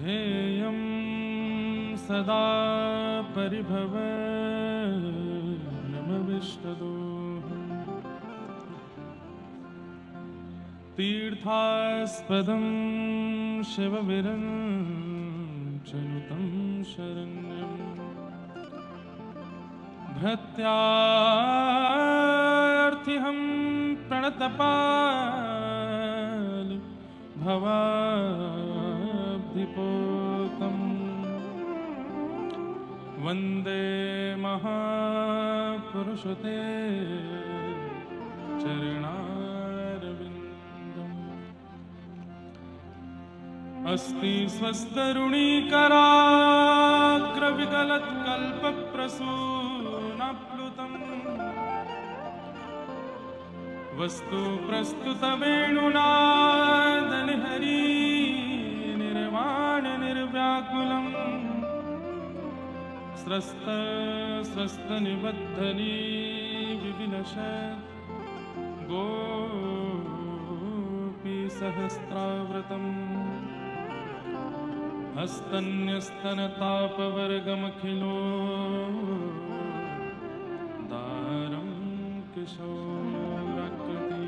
ध्येयं सदा परिभवनमविष्टदोहम् तीर्थास्पदं शिवविरञ्चनुतं शरण्यम् भृत्यार्थिहं प्रणतपाल भवाब्धिपोतम् वन्दे महापुरुषते चरणारविन्दम् अस्ति स्वस्तरुणीकराग्रविगलत्कल्पप्रसूनाप्लुतम् वस्तु प्रस्तुतवेणुनादनिहरी निर्वाण निर्व्याकुलम् स्रस्तनिबद्धनी विविनशत् गोपीसहस्राव्रतम् हस्तन्यस्तनतापवर्गमखिलो दारं किशोराकृति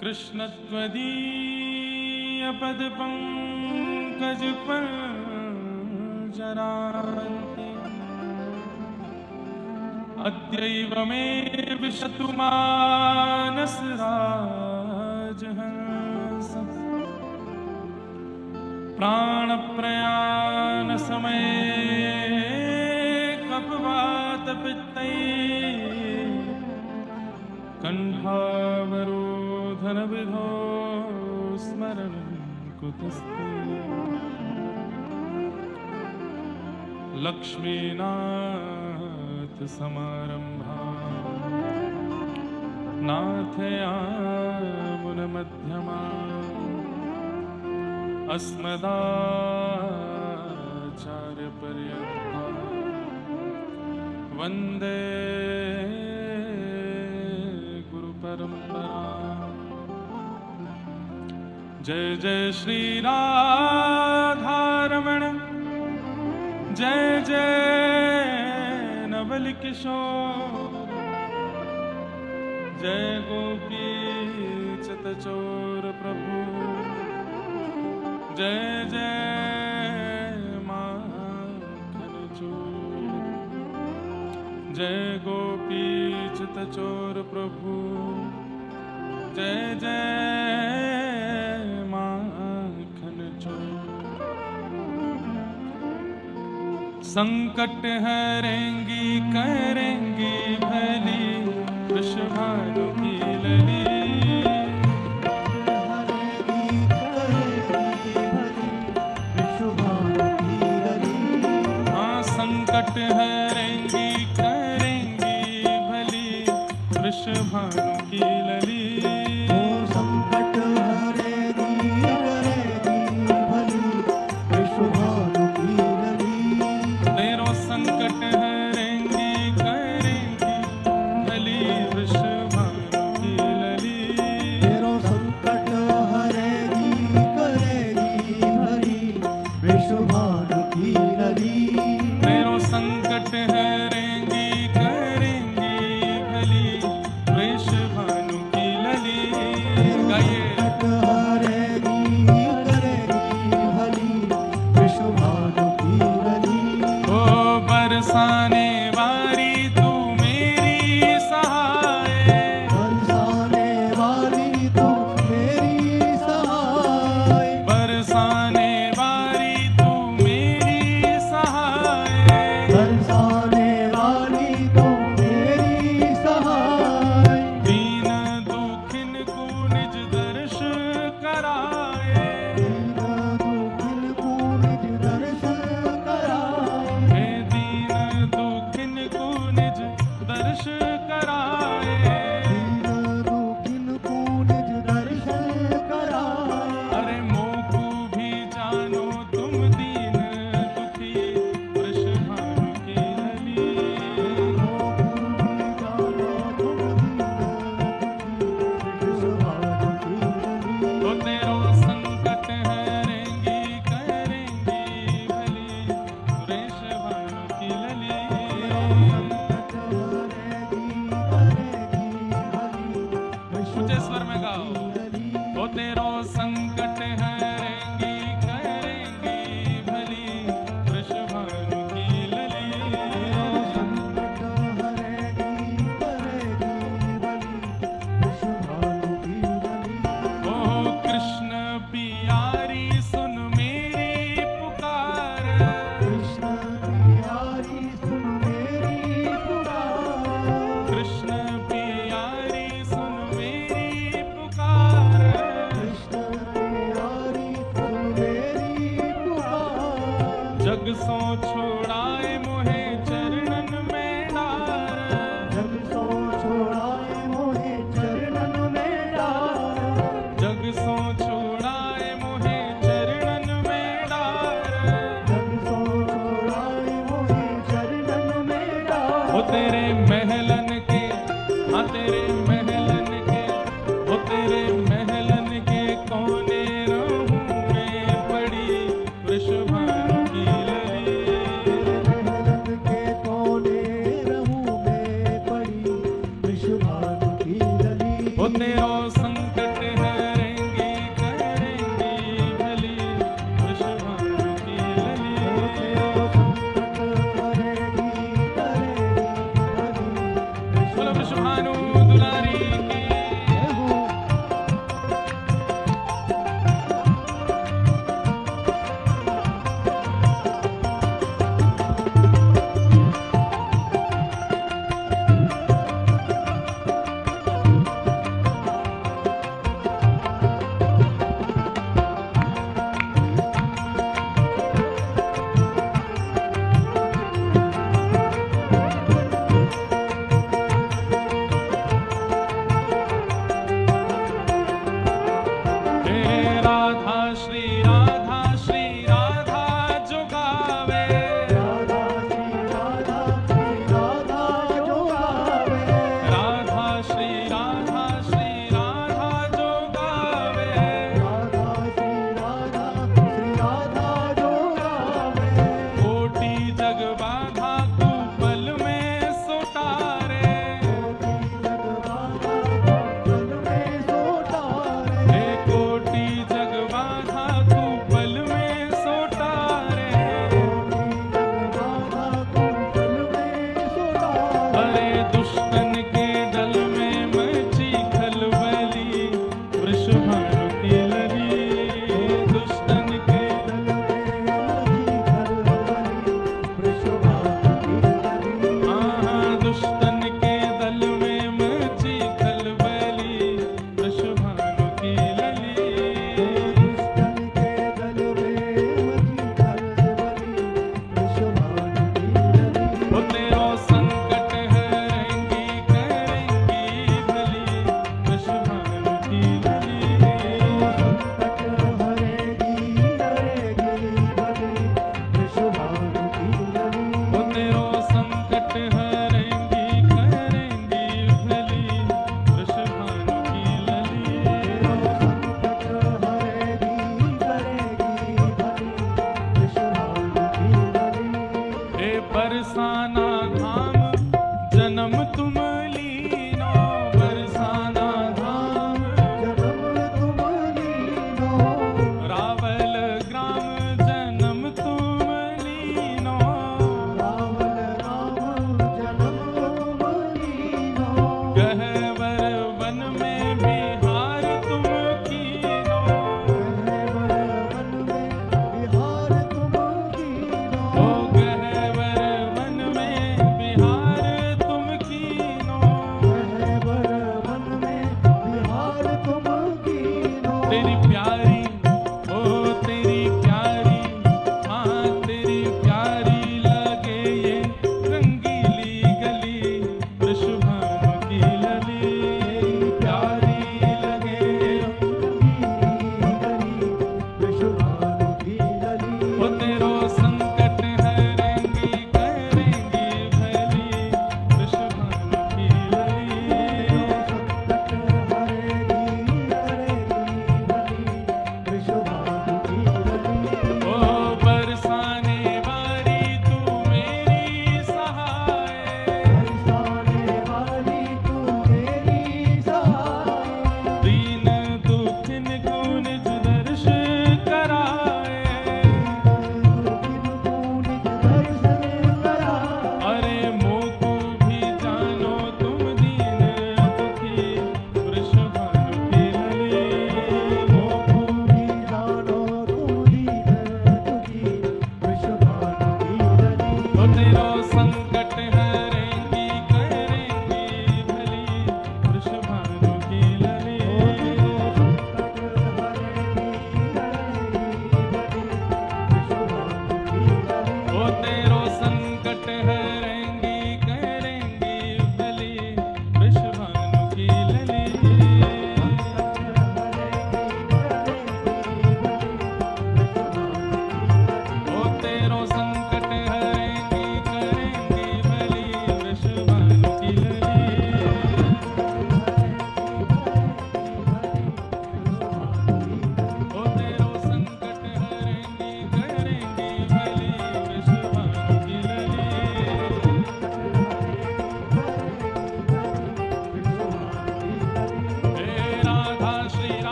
कृष्णत्वदीयपदपङ्कजपञ्जरान्ते अद्यैव मे विशतु मानसराजहंस प्राणप्रयाणसमये कपवातपित्तैः कण्ठावरोधनविधौ स्मरणं कुतस्ते लक्ष्मीनाथसमारम्भा नाथयामुनमध्यमा अस्मदाचार्यपर्यन्ता वन्दे गुरुपरम्परा। जय जय श्री राधारमण जय जय नवल किशोर जय गोपी चितचोर प्रभु जय जय माखन चोर जय गोपी चितचोर प्रभु जय जय माखन चोर। संकट हरेंगी करेंगी भली वृषभानु की लली संकट हरेंगी करेंगी भली वृषभानु की लली संकट हरेंगी करेंगी भली वृषभानु की लली तेरो संकट हरेंगी करेंगी भली वृषभानु की लली तेरो संकट हरेंगी करेंगी भली वृषभानु की लली संकट हरेंगी करेंगी भली वृषभानु की लली गाइए हरेंगी करेंगी भली वृषभानु की लली ओ बरसाने वाली तू मेरी सहाय बरसाने वाली तू मेरी सहाय बरसाने वाली तू मेरी सहाय बरसाने वाली तो मेरी सहाय दीन दुखिन को निज दर्श कराए दीन दुखिन को निज दर्श कराए हे दीन दुखिन को निज दर्श कराए दीन दुखिन को निज दर्श कराए अरे मोकू भी जानो तुम दीन दुखी वृषभानु की लली तो तेरो संग ओ तेरे महलन के, हाँ तेरे महलन के, ओ तेरे महलन के कोने रहूं मैं पड़ी वृषभानु की लली। महलन के कोने रहूं मैं पड़ी वृषभानु की लली। ओ तेरो संकट हरेंगी करेंगी भली वृषभानु की लली। बोलो वृषभानु दुलारी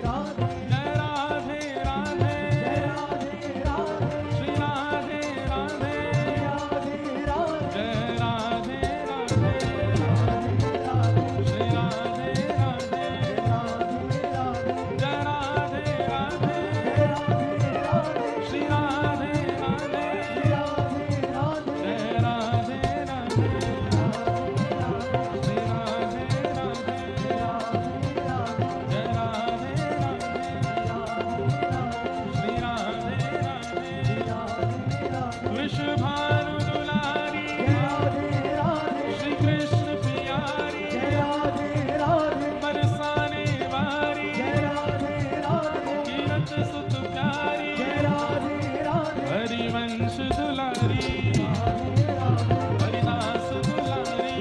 राधे जय राधे राधे जय राधे राधे श्री राधे राधे राधे राधे जय राधे राधे श्री राधे राधे जय राधे राधे श्री राधे राधे जय राधे राधे श्री राधे राधे जय राधे राधे श्री राधे राधे वृषभानु दुलारी श्री कृष्ण प्यारी बरसाने वारी कीरत सुत प्यारी हरिवंश दुलारी हरिदास दुलारी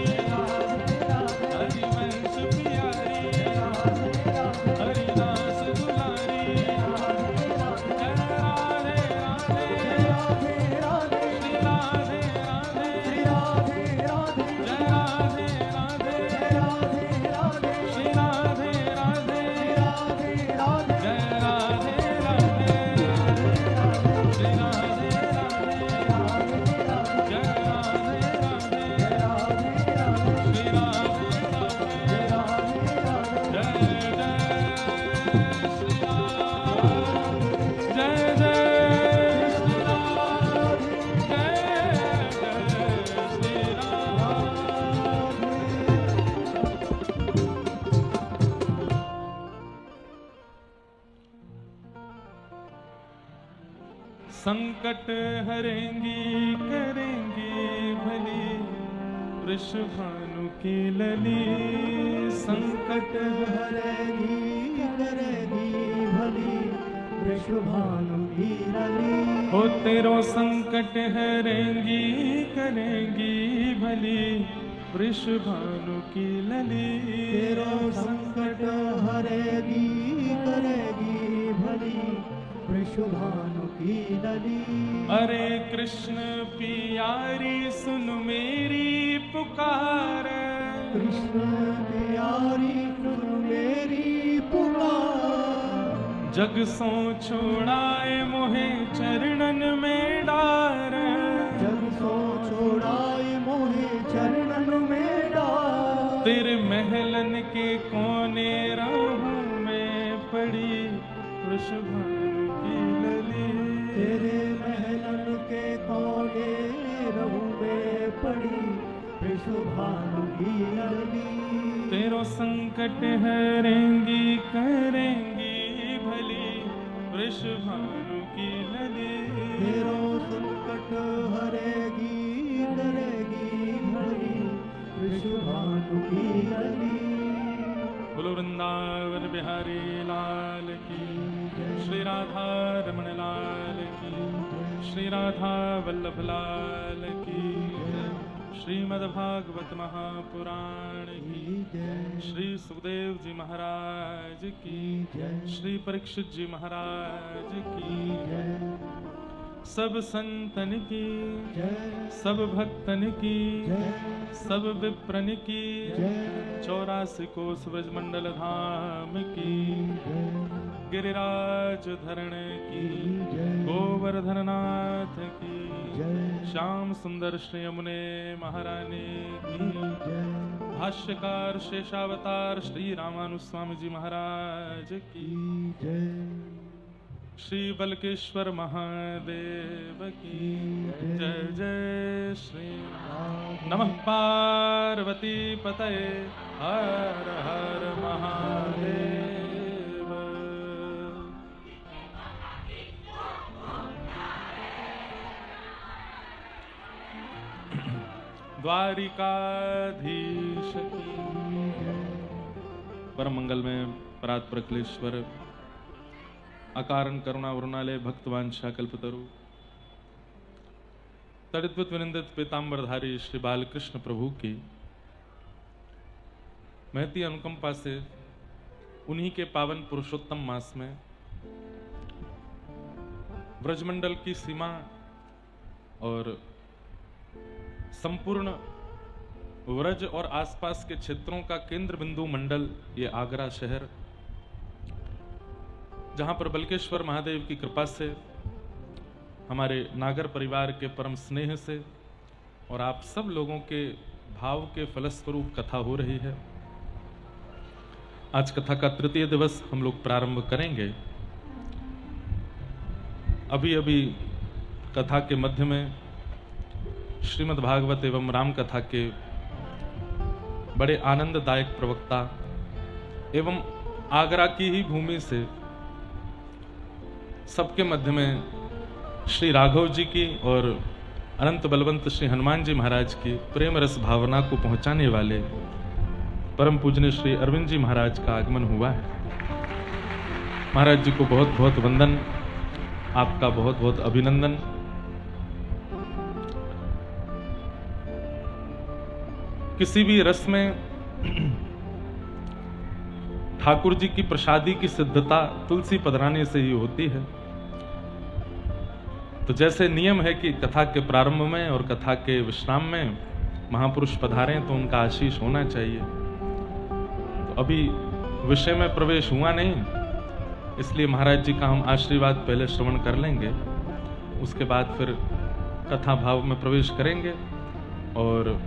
हरिवंश प्यारी हरिदास दुलारी जय राधे राधे श्री राधे राधे जय राधे राधे श्री राधे राधे जय राधे राधे श्री राधे राधे जय राधे राधे श्री राधे राधे जय जय श्री राम जय जय श्री राम जय जय श्री राम संकट हरेंगी करेंगी भली वृषभानु की लली संकट हरेगी करेगी भली वृषभानु की लली हो तेरो संकट हरेंगी करेंगी भली वृषभानु की लली तेरो संकट हरेगी करेगी भली वृषभानु की लली अरे कृष्ण पियारी सुन मेरी पुकार कृष्ण प्यारी सुन मेरी पुकार जग सो छोड़ाए मोहे चरणन में डार जग सो छोड़ाए मोहे चरणन में डार तेरे महलन के कोने रहूं मैं पड़ी वृषभानु की लली तेरे महलन के कोने रहूं मैं पड़ी वृषभानु की लली तेरो संकट हरेंगी करेंगी भली वृषभानु की लली तेरो संकट हरेगी डरेगी भली वृषभानु की लली बोलो वृंदावन बिहारी लाल की श्री राधा रमण लाल की श्री राधा वल्लभ लाल की श्रीमद्भागवत महापुराण की श्री सुखदेव जी महाराज की श्री परीक्षित जी महाराज की सब संतन की सब भक्तन की सब विप्रन की 84 कोस ब्रजमंडल धाम की गिरिराज धरण की गोवर्धननाथ की श्याम सुंदर श्री यमुने महारानी की भाष्यकार शेषावतार श्री रामानुस्वामी जी महाराज की श्री बलकेश्वर महादेव की जय जय श्री नमः पार्वती पतये हर हर महादेव। द्वारिकाधीश की परम मंगल में परात्पर अखिलेश्वर अकारण करुणा वरुणालय भक्तवांछा कल्पतरु तड़िद्वत विनिंदित पीतांबरधारी श्री बालकृष्ण प्रभु की महती अनुकंपा से उन्हीं के पावन पुरुषोत्तम मास में ब्रजमंडल की सीमा और संपूर्ण व्रज और आसपास के क्षेत्रों का केंद्र बिंदु मंडल ये आगरा शहर जहाँ पर बल्केश्वर महादेव की कृपा से, हमारे नागर परिवार के परम स्नेह से और आप सब लोगों के भाव के फलस्वरूप कथा हो रही है। आज कथा का तृतीय दिवस हम लोग प्रारंभ करेंगे। अभी अभी कथा के मध्य में श्रीमद् भागवत एवं राम कथा के बड़े आनंददायक प्रवक्ता एवं आगरा की ही भूमि से सबके मध्य में श्री राघव जी की और अनंत बलवंत श्री हनुमान जी महाराज की प्रेम रस भावना को पहुंचाने वाले परम पूजनीय श्री अरविंद जी महाराज का आगमन हुआ है। महाराज जी को बहुत बहुत वंदन, आपका बहुत बहुत अभिनंदन। किसी भी रस में ठाकुर जी की प्रसादी की सिद्धता तुलसी पधराने से ही होती है। तो जैसे नियम है कि कथा के प्रारंभ में और कथा के विश्राम में महापुरुष पधारें तो उनका आशीष होना चाहिए। तो अभी विषय में प्रवेश हुआ नहीं, इसलिए महाराज जी का हम आशीर्वाद पहले श्रवण कर लेंगे, उसके बाद फिर कथा भाव में प्रवेश करेंगे। और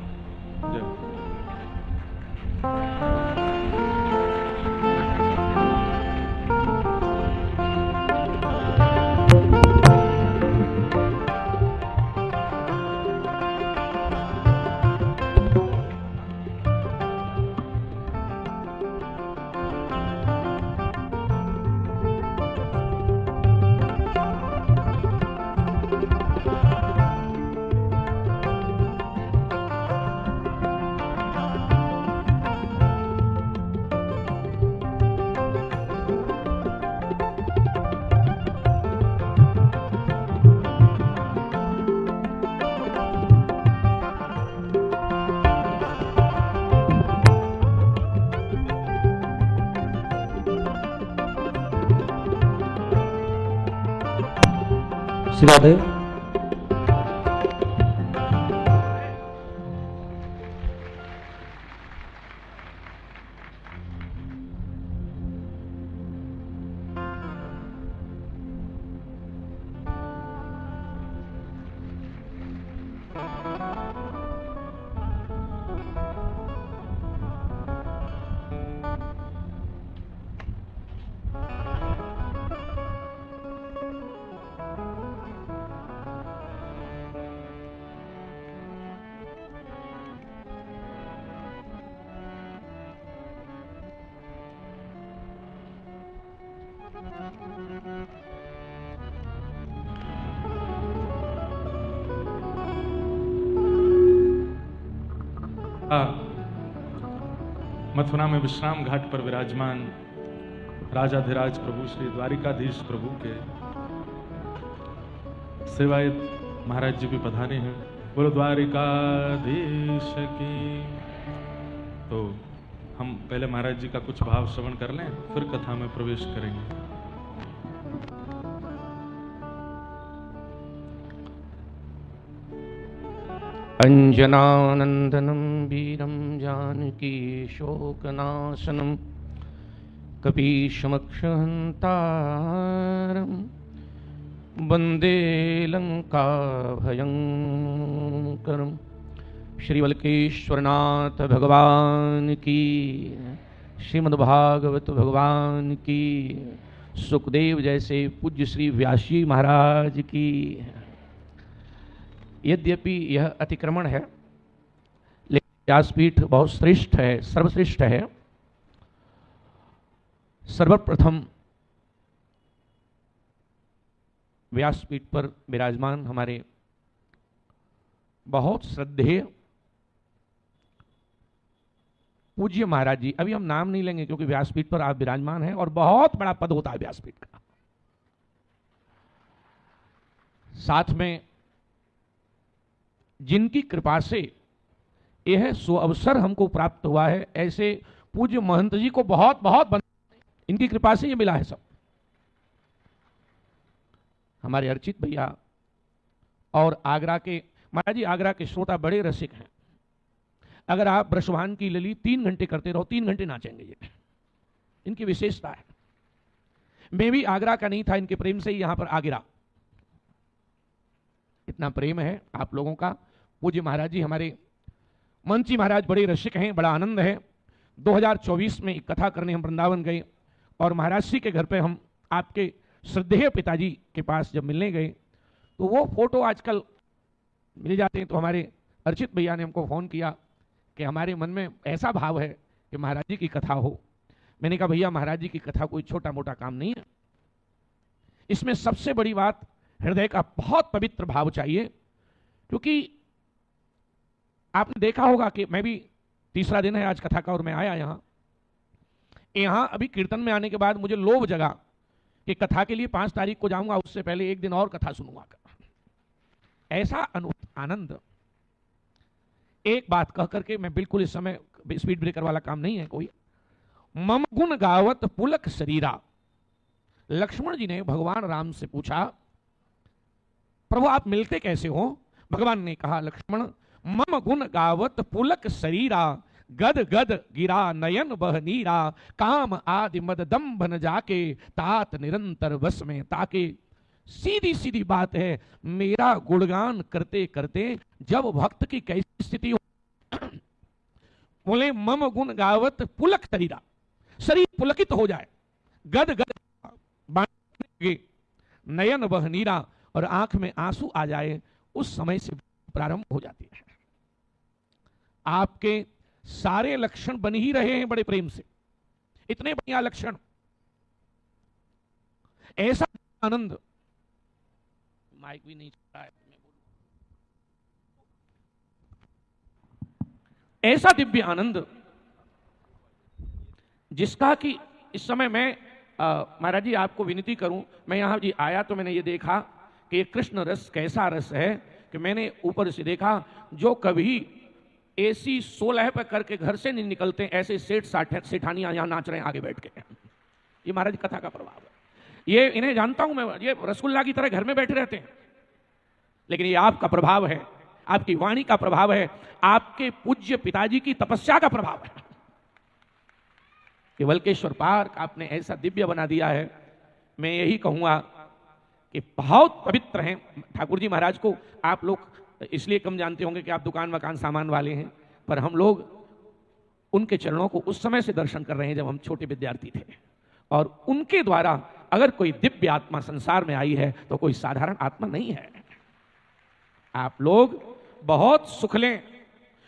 शिवादेव मथुरा में विश्राम घाट पर विराजमान राजाधिराज प्रभु श्री द्वारिकाधीश प्रभु के सेवायत महाराज जी भी पधारे हैं। बोलो द्वारिकाधीश की। तो हम पहले महाराज जी का कुछ भाव श्रवण कर लें, फिर कथा में प्रवेश करेंगे। अंजनानंदनं वीरं जानकी शोकनाशनं कपीशमक्षहन्तारं वन्दे लंकाभयंकरं। श्री बल्केश्वरनाथ भगवान की, श्रीमद्भागवत भगवान की, सुखदेव जैसे पूज्य श्री व्यासी महाराज की। यद्यपि यह अतिक्रमण है, लेकिन व्यासपीठ बहुत श्रेष्ठ है, सर्वश्रेष्ठ है। सर्वप्रथम व्यासपीठ पर विराजमान हमारे बहुत श्रद्धेय पूज्य महाराज जी, अभी हम नाम नहीं लेंगे क्योंकि व्यासपीठ पर आप विराजमान हैं और बहुत बड़ा पद होता है व्यासपीठ का। साथ में जिनकी कृपा से यह सुअवसर हमको प्राप्त हुआ है, ऐसे पूज्य महंत जी को बहुत बहुत इनकी कृपा से ये मिला है। सब हमारे अर्चित भैया और आगरा के महाराज जी, आगरा के श्रोता बड़े रसिक हैं। अगर आप ब्रशवान की लली 3 घंटे करते रहो, 3 घंटे नाचेंगे ये, इनकी विशेषता है। मैं भी आगरा का नहीं था, इनके प्रेम से ही यहां पर आ गिरा। इतना प्रेम है आप लोगों का। पूज्य महाराज जी, हमारे महंत जी महाराज बड़े रसिक हैं, बड़ा आनंद है। 2024 में एक कथा करने हम वृंदावन गए और महाराज जी के घर पे हम आपके श्रद्धेय पिताजी के पास जब मिलने गए तो वो फोटो आजकल मिल जाते हैं। तो हमारे अर्चित भैया ने हमको फोन किया कि हमारे मन में ऐसा भाव है कि महाराज जी की कथा हो। मैंने कहा भैया, महाराज जी की कथा कोई छोटा मोटा काम नहीं है, इसमें सबसे बड़ी बात हृदय का बहुत पवित्र भाव चाहिए। क्योंकि आपने देखा होगा कि मैं भी तीसरा दिन है आज कथा का और मैं आया यहां अभी कीर्तन में आने के बाद मुझे लोभ जगा कि कथा के लिए 5 तारीख को जाऊंगा, उससे पहले एक दिन और कथा सुनूंगा। ऐसा आनंद। एक बात कह करके मैं बिल्कुल इस समय स्पीड ब्रेकर वाला काम नहीं है कोई। मम गुण गावत पुलक शरीरा। लक्ष्मण जी ने भगवान राम से पूछा, प्रभु आप मिलते कैसे हो? भगवान ने कहा, लक्ष्मण मम गुण गावत पुलक शरीरा, गद गद गिरा नयन बह नीरा, काम आदि मद दम्भ न जाके, तात निरंतर वश में ताके। सीधी सीधी बात है, मेरा गुणगान करते करते जब भक्त की कैसी स्थिति हो, बोले मम गुण गावत पुलक शरीरा, शरीर पुलकित हो जाए, गद गद नयन बह नीरा, और आंख में आंसू आ जाए, उस समय से प्रारंभ हो जाती है। आपके सारे लक्षण बन ही रहे हैं बड़े प्रेम से, इतने बढ़िया लक्षण, ऐसा आनंद। माइक भी नहीं चल रहा है, ऐसा दिव्य आनंद जिसका कि इस समय मैं महाराज जी आपको विनती करूं, मैं यहां जी आया तो मैंने ये देखा कि कृष्ण रस कैसा रस है कि मैंने ऊपर से देखा, जो कभी AC 16 पे करके घर से नहीं निकलते, ऐसे सेठ सेठानियां यहां नाच रहे हैं आगे बैठ के। ये महाराज कथा का प्रभाव है। ये इन्हें जानता हूं मैं, ये रसगुल्ला की तरह घर में बैठे रहते हैं, लेकिन ये आपका प्रभाव है, आपकी वाणी का प्रभाव है, आपके पूज्य पिताजी की तपस्या का प्रभाव है। वल्केश्वर पार्क आपने ऐसा दिव्य बना दिया है। मैं यही कहूंगा कि बहुत पवित्र हैं। ठाकुर जी महाराज को आप लोग इसलिए कम जानते होंगे कि आप दुकान मकान सामान वाले हैं, पर हम लोग उनके चरणों को उस समय से दर्शन कर रहे हैं जब हम छोटे विद्यार्थी थे, और उनके द्वारा अगर कोई दिव्य आत्मा संसार में आई है तो कोई साधारण आत्मा नहीं है। आप लोग बहुत सुख लें,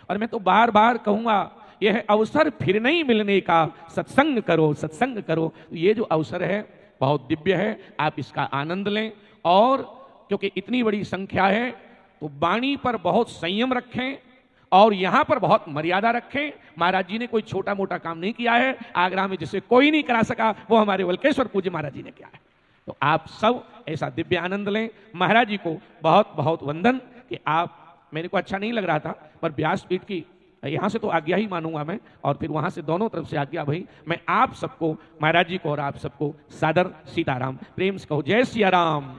और मैं तो बार बार कहूंगा, यह अवसर फिर नहीं मिलने का, सत्संग करो सत्संग करो। ये जो अवसर है बहुत दिव्य है, आप इसका आनंद लें। और क्योंकि इतनी बड़ी संख्या है तो वाणी पर बहुत संयम रखें और यहां पर बहुत मर्यादा रखें। महाराज जी ने कोई छोटा मोटा काम नहीं किया है, आगरा में जिसे कोई नहीं करा सका वो हमारे वल्केश्वर पूज्य महाराज जी ने किया है। तो आप सब ऐसा दिव्य आनंद लें। महाराज जी को बहुत बहुत वंदन कि आप, मेरे को अच्छा नहीं लग रहा था, पर व्यासपीठ की यहां से तो आज्ञा ही मानूंगा मैं, और फिर वहां से दोनों तरफ से आज्ञा भाई। मैं आप सबको, महाराज जी को और आप सबको सादर सीताराम, प्रेम से कहो जय सिया राम।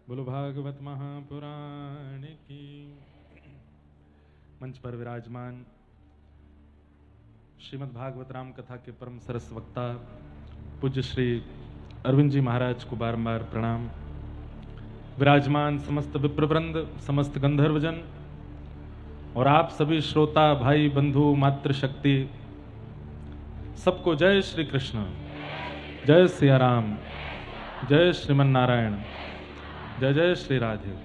बोलो भागवत महापुराण की। मंच पर विराजमान श्रीमद् भागवत राम कथा के परम सरस वक्ता पूज्य श्री अरविंद जी महाराज को बारंबार प्रणाम। विराजमान समस्त विप्रवृंद, समस्त गंधर्वजन और आप सभी श्रोता भाई बंधु मातृशक्ति, सबको जय श्री कृष्ण, जय सिया राम, जय श्रीमन नारायण, जय जय श्री राधे।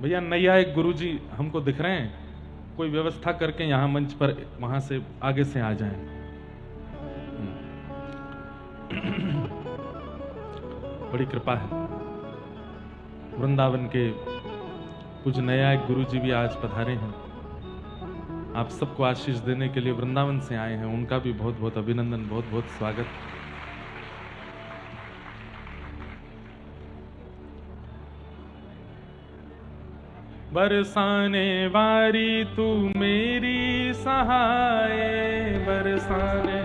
भैया नैया एक गुरुजी हमको दिख रहे हैं, कोई व्यवस्था करके यहाँ मंच पर वहां से आगे से आ जाएं। बड़ी कृपा है। वृंदावन के कुछ नया एक गुरुजी भी आज पधारे हैं, आप सबको आशीष देने के लिए वृंदावन से आए हैं। उनका भी बहुत बहुत अभिनंदन, बहुत बहुत स्वागत। बरसाने वारी तू मेरी सहाय, बरसाने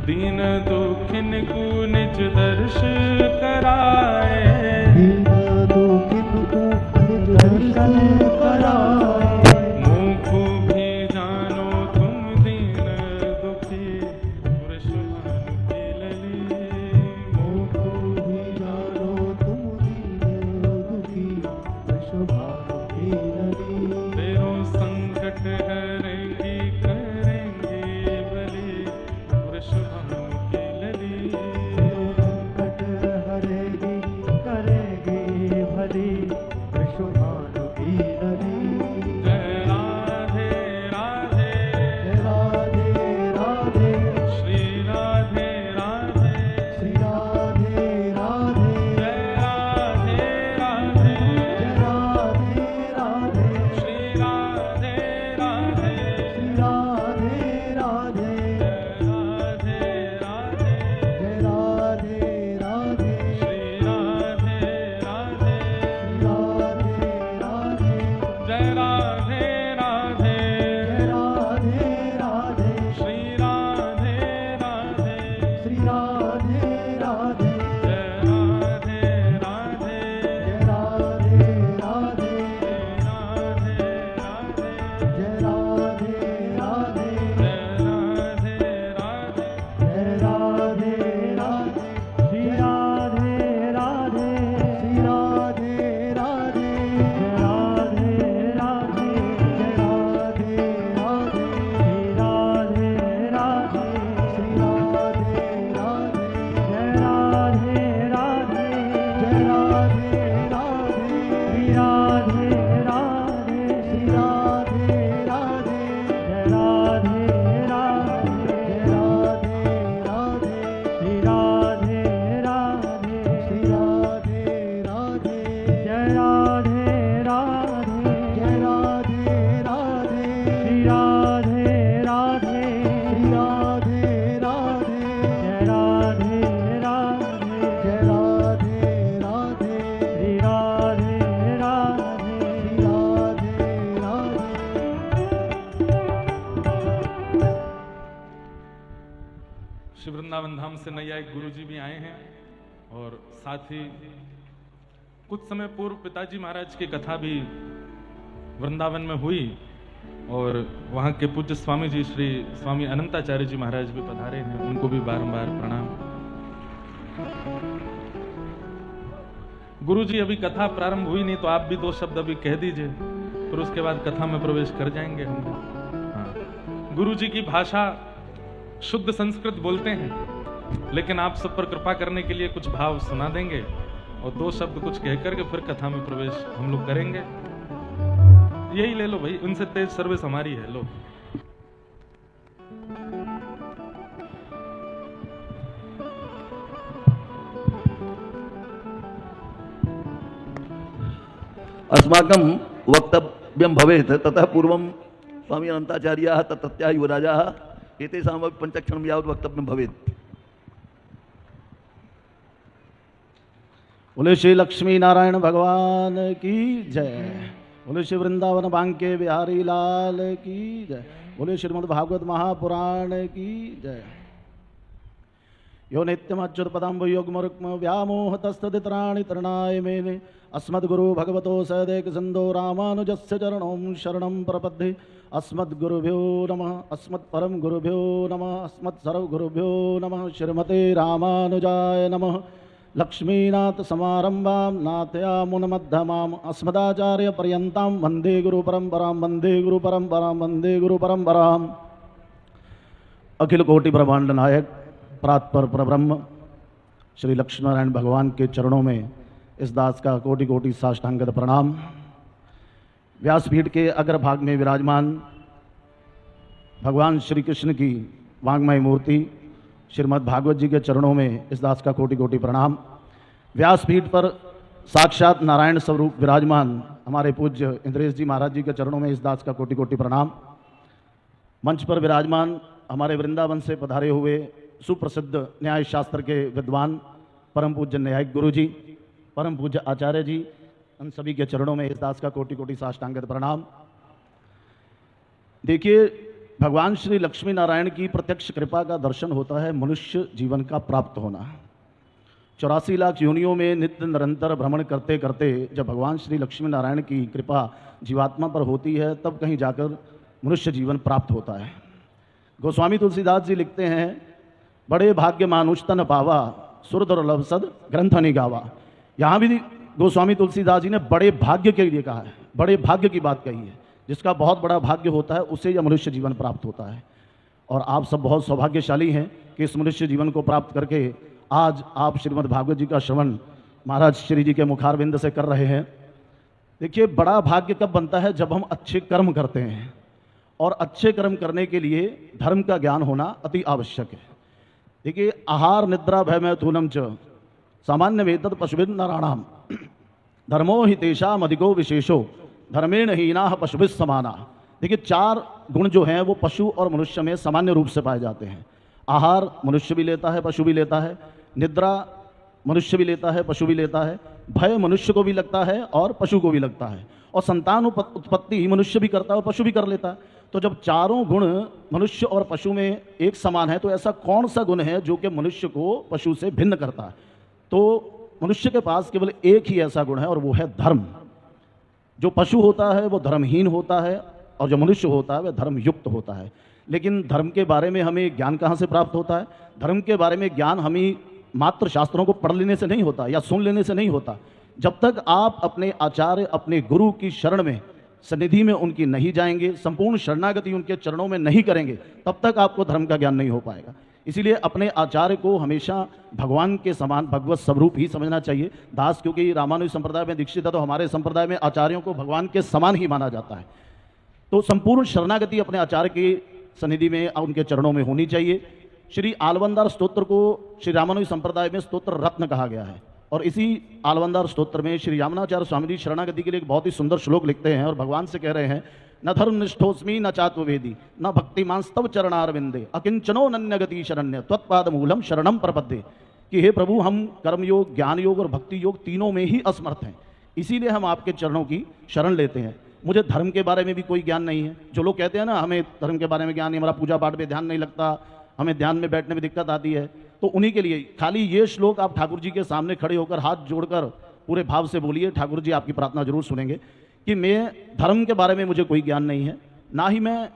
दीन दुखिन को निज दर्श कराए, दीन दुखिन को निज दर्शन कराए। मुख भी जानो तुम दीन दुखी वृषभानु के लली, मुख भी जानो तुम दीन दुखी वृषभानु के लली। तेरो संकट हरेंगी करेंगे भले वृषभानु के लली, संकट हरेगी करेगी भली वृषभानु की लली। जय राधे राधे, जय राधे राधे, श्री राधे राधे, श्री राधे राधे, जय राधे राधे, जय राधे राधे, श्री राधे राधे, श्री राधे राधे, राधे राधे, जय राधे राधे, श्री राधे राधे, श्री राधे राधे, जय राधे राधे, जय राधे राधे, श्री राधे राधे, श्री राधे राधे, जय राधे राधे, जय राधे राधे, राधे राधे, जय राधे राधे, जय राधे राधे, जय राधे राधे, श्री राधे राधे, श्री राधे राधे, जय राधे राधे, जय राधे राधे, श्री राधे राधे, श्री राधे राधे, जय राधे राधे, जय राधे राधे, श्री राधे राधे, श्री राधे राधे, जय राधे राधे, जय राधे राधे, श्री राधे राधे, श्री राधे राधे, जय राधे राधे, जय राधे राधे, श्री राधे राधे, श्री राधे राधे, जय राधे राधे, जय राधे राधे, श्री राधे राधे, श्री राधे राधे। श्री वृंदावन धाम से नैयायिक गुरु जी भी आए हैं और साथ ही कुछ समय पूर्व पिताजी महाराज की कथा भी वृंदावन में हुई और वहाँ के पूज्य स्वामी जी श्री स्वामी अनंताचार्य जी महाराज भी पधारे हैं, उनको भी बारंबार प्रणाम। गुरु जी अभी कथा प्रारंभ हुई नहीं तो आप भी दो शब्द अभी कह दीजिए, फिर उसके बाद कथा में प्रवेश कर जाएंगे हम। हाँ, गुरु जी की भाषा शुद्ध संस्कृत बोलते हैं, लेकिन आप सब पर कृपा करने के लिए कुछ भाव सुना देंगे और दो शब्द कुछ कह करके फिर कथा में प्रवेश हम लोग करेंगे। यही ले लो भाई, उनसे तेज सर्विस हमारी है। लो अस्माकं वक्तव्यं भवेत्, ततः पूर्वं स्वामी अनन्ताचार्याः तत्रत्याः युवराजाः एतेषामपि पञ्चक्षणं यावत् वक्तव्यं भवेत्। बोले श्री लक्ष्मी नारायण भगवान की जय। बोले श्री वृंदावन बांके बिहारी लाल की जय। बोले श्रीमद् भागवत महापुराण की जय। यो नित्यमच्युतपदाम्बु युग्मरुक्म व्यामोहतस्तदितराणि तृणाय मेने अस्मद्गुरु भगवतो सदैकसिन्धो रामानुजस्य चरणं शरणं प्रपद्ये। अस्मद्गुरुभ्यो नमः, अस्मत्परम गुरुभ्यो नमः, अस्मत्सर्वगुरुभ्यो नमः। श्रीमते रामानुजाय नमः। लक्ष्मीनाथ समारंभां नाथयामुनमध्यमाम् अस्मदाचार्यपर्यन्तां वन्दे गुरुपरम्परां, वन्दे गुरुपरम्परां, वन्दे गुरुपरम्पराम्। अखिल कोटि ब्रह्मांड नायक परात्पर परब्रह्म श्री लक्ष्मीनारायण भगवान के चरणों में इस दास का कोटि कोटि साष्टांगत प्रणाम। व्यासपीठ के अग्रभाग में विराजमान भगवान श्री कृष्ण की वांग्मय मूर्ति श्रीमद् भागवत जी के चरणों में इस दास का कोटि कोटि प्रणाम। व्यासपीठ पर साक्षात नारायण स्वरूप विराजमान हमारे पूज्य इंद्रेश जी महाराज जी के चरणों में इस दास का कोटि कोटि प्रणाम। मंच पर विराजमान हमारे वृंदावन से पधारे हुए सुप्रसिद्ध न्याय शास्त्र के विद्वान परम पूज्य न्यायिक गुरु जी, परम पूज्य आचार्य जी, उन सभी के चरणों में इस दास का कोटि कोटि साष्टांगत प्रणाम। देखिए, भगवान श्री लक्ष्मी नारायण की प्रत्यक्ष कृपा का दर्शन होता है मनुष्य जीवन का प्राप्त होना। 84 लाख योनियों में नित्य निरंतर भ्रमण करते करते जब भगवान श्री लक्ष्मी नारायण की कृपा जीवात्मा पर होती है तब कहीं जाकर मनुष्य जीवन प्राप्त होता है। गोस्वामी तुलसीदास जी लिखते हैं, बड़े भाग्य मानुष्तन पावा सुरदुर्लभ सद ग्रंथ निगावा। यहाँ भी गोस्वामी तुलसीदास जी ने बड़े भाग्य के लिए कहा है, बड़े भाग्य की बात कही है। जिसका बहुत बड़ा भाग्य होता है उसे यह मनुष्य जीवन प्राप्त होता है। और आप सब बहुत सौभाग्यशाली हैं कि इस मनुष्य जीवन को प्राप्त करके आज आप श्रीमद् भागवत जी का श्रवण महाराज श्री जी के मुखारविंद से कर रहे हैं। देखिए, बड़ा भाग्य कब बनता है? जब हम अच्छे कर्म करते हैं, और अच्छे कर्म करने के लिए धर्म का ज्ञान होना अति आवश्यक है। देखिए, आहार निद्रा भय मैथुनम च सामान्य वेतद पशुभिद नराणाम धर्मो हि तेषाम अधिको विशेषो धर्मेण हीना पशुभिद समाना। देखिए, 4 गुण जो हैं वो पशु और मनुष्य में सामान्य रूप से पाए जाते हैं। आहार मनुष्य भी लेता है, पशु भी लेता है। निद्रा मनुष्य भी लेता है, पशु भी लेता है। भय मनुष्य को भी लगता है और पशु को भी लगता है। और संतान उत्पत्ति मनुष्य भी करता है और पशु भी कर लेता है। तो जब चारों गुण मनुष्य और पशु में एक समान है तो ऐसा कौन सा गुण है जो कि मनुष्य को पशु से भिन्न करता है? तो मनुष्य के पास केवल एक ही ऐसा गुण है और वो है धर्म। जो पशु होता है वो धर्महीन होता है और जो मनुष्य होता है वह धर्मयुक्त होता है। लेकिन धर्म के बारे में हमें ज्ञान कहाँ से प्राप्त होता है? धर्म के बारे में ज्ञान हमें मात्र शास्त्रों को पढ़ लेने से नहीं होता या सुन लेने से नहीं होता। जब तक आप अपने आचार्य, अपने गुरु की शरण में, सन्निधि में उनकी नहीं जाएंगे, संपूर्ण शरणागति उनके चरणों में नहीं करेंगे, तब तक आपको धर्म का ज्ञान नहीं हो पाएगा। इसीलिए अपने आचार्य को हमेशा भगवान के समान भगवत स्वरूप ही समझना चाहिए। दास क्योंकि रामानुज संप्रदाय में दीक्षित है तो हमारे संप्रदाय में आचार्यों को भगवान के समान ही माना जाता है। तो संपूर्ण शरणागति अपने आचार्य की सन्निधि में, उनके चरणों में होनी चाहिए। श्री आलवंदार स्तोत्र को श्री रामानुज संप्रदाय में स्तोत्र रत्न कहा गया है। और इसी आलवंदार स्तोत्र में श्री यामुनाचार्य स्वामी जी शरणागति के लिए एक बहुत ही सुंदर श्लोक लिखते हैं और भगवान से कह रहे हैं, न धर्मनिष्ठोस्मि न चात्ववेदी न भक्तिमांस्तव चरणारविंदे अकिंचनो नन्यगति शरण्य त्वत्पाद मूलम शरणम प्रपद्ये। कि हे प्रभु, हम कर्मयोग, ज्ञान योग और भक्ति योग तीनों में ही असमर्थ हैं, इसीलिए हम आपके चरणों की शरण लेते हैं। मुझे धर्म के बारे में भी कोई ज्ञान नहीं है। जो लोग कहते हैं ना, हमें धर्म के बारे में ज्ञान नहीं, हमारा पूजा पाठ में ध्यान नहीं लगता, हमें ध्यान में बैठने में दिक्कत आती है, तो उन्हीं के लिए खाली ये श्लोक आप ठाकुर जी के सामने खड़े होकर हाथ जोड़कर पूरे भाव से बोलिए, ठाकुर जी आपकी प्रार्थना जरूर सुनेंगे कि मैं धर्म के बारे में मुझे कोई ज्ञान नहीं है, ना ही मैं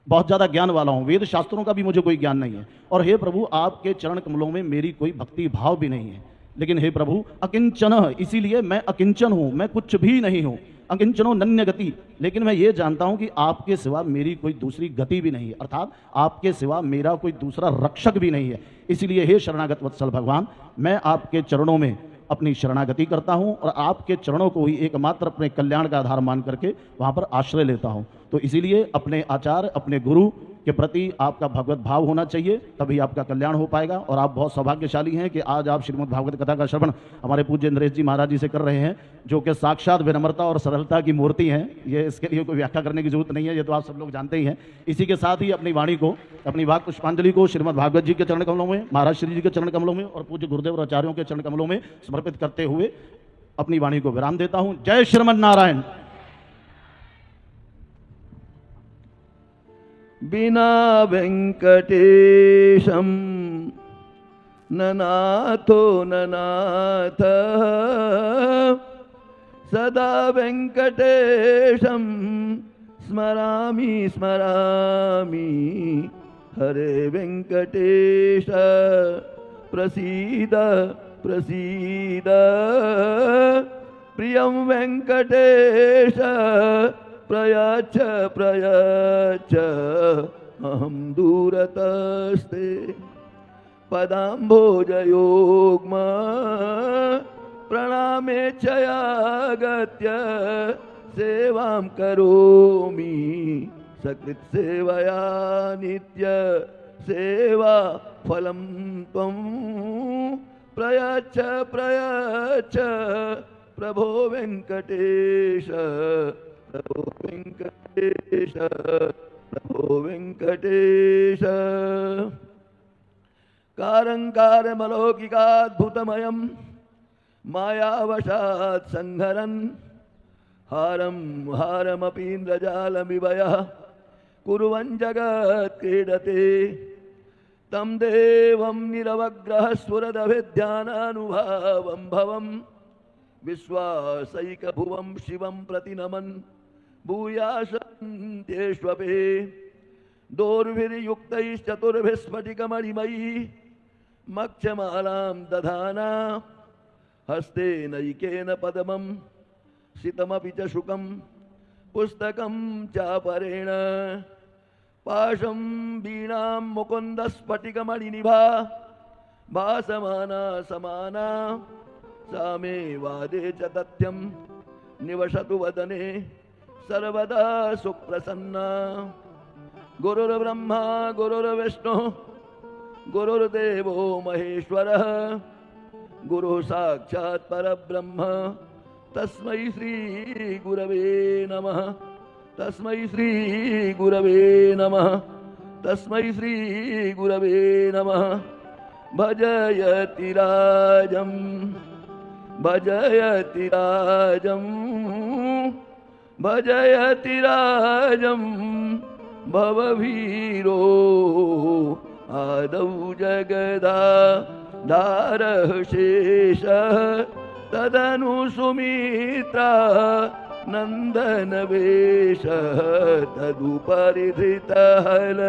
बहुत ज़्यादा ज्ञान वाला हूँ, वेद शास्त्रों का भी मुझे कोई ज्ञान नहीं है। और हे प्रभु, आपके चरण कमलों में मेरी कोई भक्ति भाव भी नहीं है। लेकिन हे प्रभु, अकिंचन, इसीलिए मैं अकिंचन हूँ, मैं कुछ भी नहीं हूँ। अकिंचनो नन्य गति, लेकिन मैं ये जानता हूं कि आपके सिवा मेरी कोई दूसरी गति भी नहीं है, अर्थात आपके सिवा मेरा कोई दूसरा रक्षक भी नहीं है। इसलिए हे शरणागत वत्सल भगवान, मैं आपके चरणों में अपनी शरणागति करता हूं और आपके चरणों को ही एकमात्र अपने कल्याण का आधार मान करके वहां पर आश्रय लेता हूं। तो इसीलिए अपने आचार्य, अपने गुरु के प्रति आपका भगवत भाव होना चाहिए, तभी आपका कल्याण हो पाएगा। और आप बहुत सौभाग्यशाली हैं कि आज आप श्रीमद् भागवत कथा का श्रवण हमारे पूज्य नरेश जी महाराज जी से कर रहे हैं, जो कि साक्षात विनम्रता और सरलता की मूर्ति हैं। ये इसके लिए कोई व्याख्या करने की जरूरत नहीं है, ये तो आप सब लोग जानते ही हैं। इसी के साथ ही अपनी वाणी को, अपनी वाक पुष्पांजलि को श्रीमद् भागवत जी के चरण कमलों में, महाराज श्री जी के चरण कमलों में और पूज्य गुरुदेव और आचार्यों के चरण कमलों में समर्पित करते हुए अपनी वाणी को विराम देता हूं। जय श्रीमन नारायण। बिना वेंकटेशम ननाथो ननाथ, सदा वेंकटेशम स्मरामि स्मरामि। हरे वेंकटेश प्रसीद प्रसीद, प्रियं वेंकटेश प्रयाच प्रयाच। अहं दूरतस्ते पदाम्भोजयोग्म, प्रणामे चयागत्य सेवां करोमि। सकृत् सेवया नित्य सेवा फलं त्वं प्रयाच प्रयाच। प्रभो वेंकटेश प्रभो वेंकटेश प्रभो वेंकटेश। कारंकारमलौकिकाद्भुतमयं मायावशात् संहरन्, हारं हारमपीन्द्रजालमिव यः कुर्वन् जगत् क्रीडते तं देवं निरवग्रह स्फुरदभिध्यानानुभावं भवं विश्वासैकभुवं शिवं प्रतिनमन् भूयाशन्त्येष्वपि दोर्भिर्युक्तैश्चतुर्भिस्फटिकमणिमयी मक्षमालां दधाना हस्तेनैकेन पद्मं सितमपि च शुकं पुस्तकं चापरेण पाशं वीणां मुकुन्दस्फटिकमणिनिभा भासमाना समाना सा मे वादे च तथ्यं निवसतु वदने सर्वदा सुप्रसन्ना। गुरुर्ब्रह्मा गुरुर्विष्णु गुरुर्देवो महेश्वरः गुरुः साक्षात् परब्रह्म तस्मै श्री गुरवे नमः तस्मै श्री गुरवे नमः तस्मै श्री गुरवे नमः। भजयति राजं भजयति राजं भजयति राजं भववीरो आदौ जगदाधारः शेषः तदनु सुमित्रा नन्दनवेशः तदुपरिधृतहल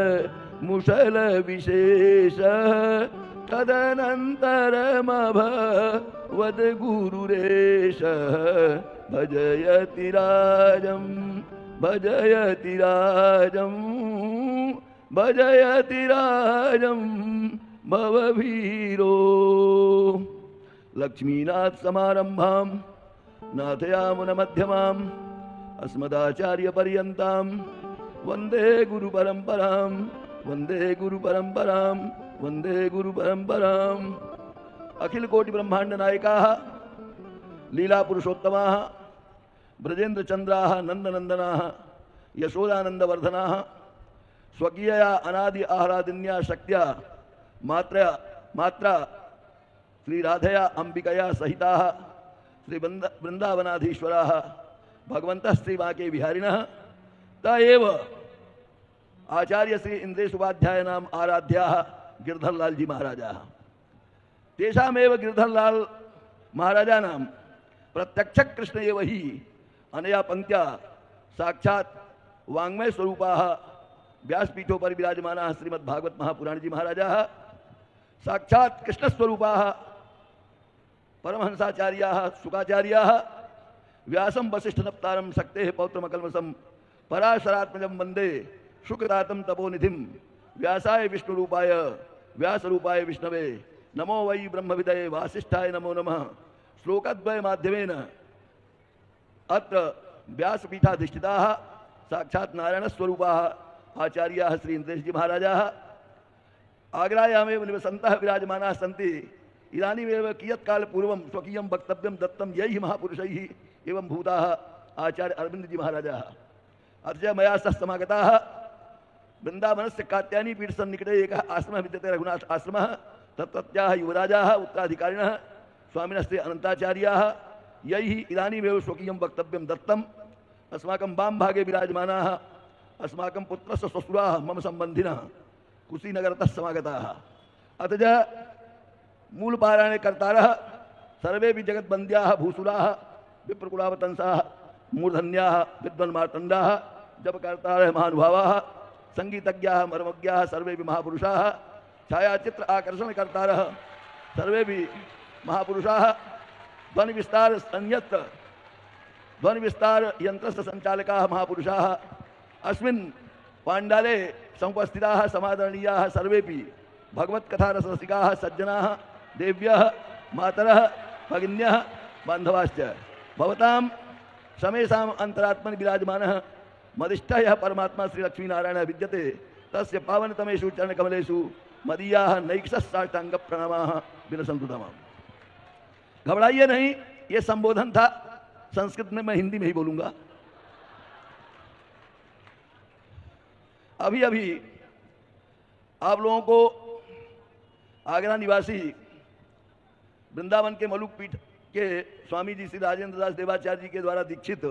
मुशलविशेषः तदनन्तरमभवद् गुरुरेशः भजयति राजं भजयति राजं भजयति राजं भववीरो। लक्ष्मीनाथ समारंभां नाथयामुनमध्यमाम् अस्मदाचार्यपर्यन्तां वन्दे गुरुपरम्परां वन्दे गुरुपरम्परां वन्दे गुरुपरम्पराम्। अखिल कोटि ब्रह्मांड नायकाः लीला पुरुषोत्तमाः ब्रजेन्द्रचन्द्राः नन्दनन्दनाः यशोदानन्दवर्धनाः स्वकीयया अनादि आह्लादिन्या शक्त्या मात्रा श्री राधया अंबिकया सहिताः श्री वृंदावनाधीश्वराः भगवन्तः श्री बांके बिहारिणः त एव आचार्य श्री इंद्रेश उपाध्याय नाम आराध्याः गिरधरलाल जी महाराजाः तेषामेव गिरधरलाल महाराजानां प्रत्यक्ष कृष्ण एव हि अनया पंक्त्या साक्षात् वाङ्मय स्वरूपाः व्यासपीठोपरि विराजमानाः श्रीमद्भागवत महापुराण जी महाराजाः साक्षात् कृष्ण स्वरूपाः परमहंसाचार्याः शुकाचार्याः व्यासं वसिष्ठनप्तारं शक्तेः पौत्रमकल्मषं पराशरात्मजं वन्दे शुकदातं तपोनिधिं व्यासाय विष्णुरूपाय व्यासरूपाय विष्णवे नमो वै ब्रह्मविदये वासिष्ठाय नमो नमः। श्लोकद्वय माध्यमेन अत्र व्यासपीठाधिष्ठिताः साक्षात् नारायणस्वरूपाः आचार्याः श्री इंद्रेशजी महाराजाः आग्रायामेव निवसन्तः विराजमानाः सन्ति। इदानीमेव कियत्काल पूर्वं स्वकीयं वक्तव्यं दत्तं यैः महापुरुषैः एवं भूताः आचार्य अरविन्दजी महाराजाः अथ च मया सह समागताः। वृन्दावनस्य कात्यायनी पीठसन्निकटे एकः आश्रमः विद्यते रघुनाथ आश्रमः तत्रत्याः युवराजाः उत्तराधिकारिणः स्वामिनः श्री अनन्ताचार्याः यैः इदानीमेव स्वकीयं वक्तव्यं दत्तम्। अस्माकं वाम भागे विराजमानाः अस्माकं पुत्रस्य श्वशुराः मम सम्बन्धिनः कुशीनगरतः समागताः। अथ च मूलपारायणे कर्तारः सर्वेपि जगद्वन्द्याः भूसुराः विप्रकुलावतंसाः मूर्धन्याः विद्वन्मार्तण्डाः जपकर्तारः महानुभावाः संगीतज्ञाः मर्मज्ञाः सर्वेपि महापुरुषाः छायाचित्र आकर्षणकर्तारः सर्वेपि महापुरुषाः ध्वनिविस्तार संयत्र ध्वनिविस्तार यन्त्रस्य सञ्चालकाः महापुरुषाः अस्मिन् पाण्डाले समुपस्थिताः समादरणीयाः सर्वेपि भगवत्कथारसरसिकाः सज्जनाः देव्यः मातरः भगिन्यः बान्धवाश्च भवतां समेषाम् अन्तरात्मनि विराजमानः मदिष्ठः यः परमात्मा श्रीलक्ष्मीनारायणः विद्यते तस्य पावनतमेषु चरणकमलेषु मदीयाः नैकशः साष्टाङ्गप्रणामाः विलसन्तु तमाम। घबराइए नहीं, ये संबोधन था संस्कृत में, मैं हिंदी में ही बोलूँगा। अभी अभी आप लोगों को आगरा निवासी वृंदावन के मलुक पीठ के स्वामी जी श्री राजेंद्र दास देवाचार्य जी के द्वारा दीक्षित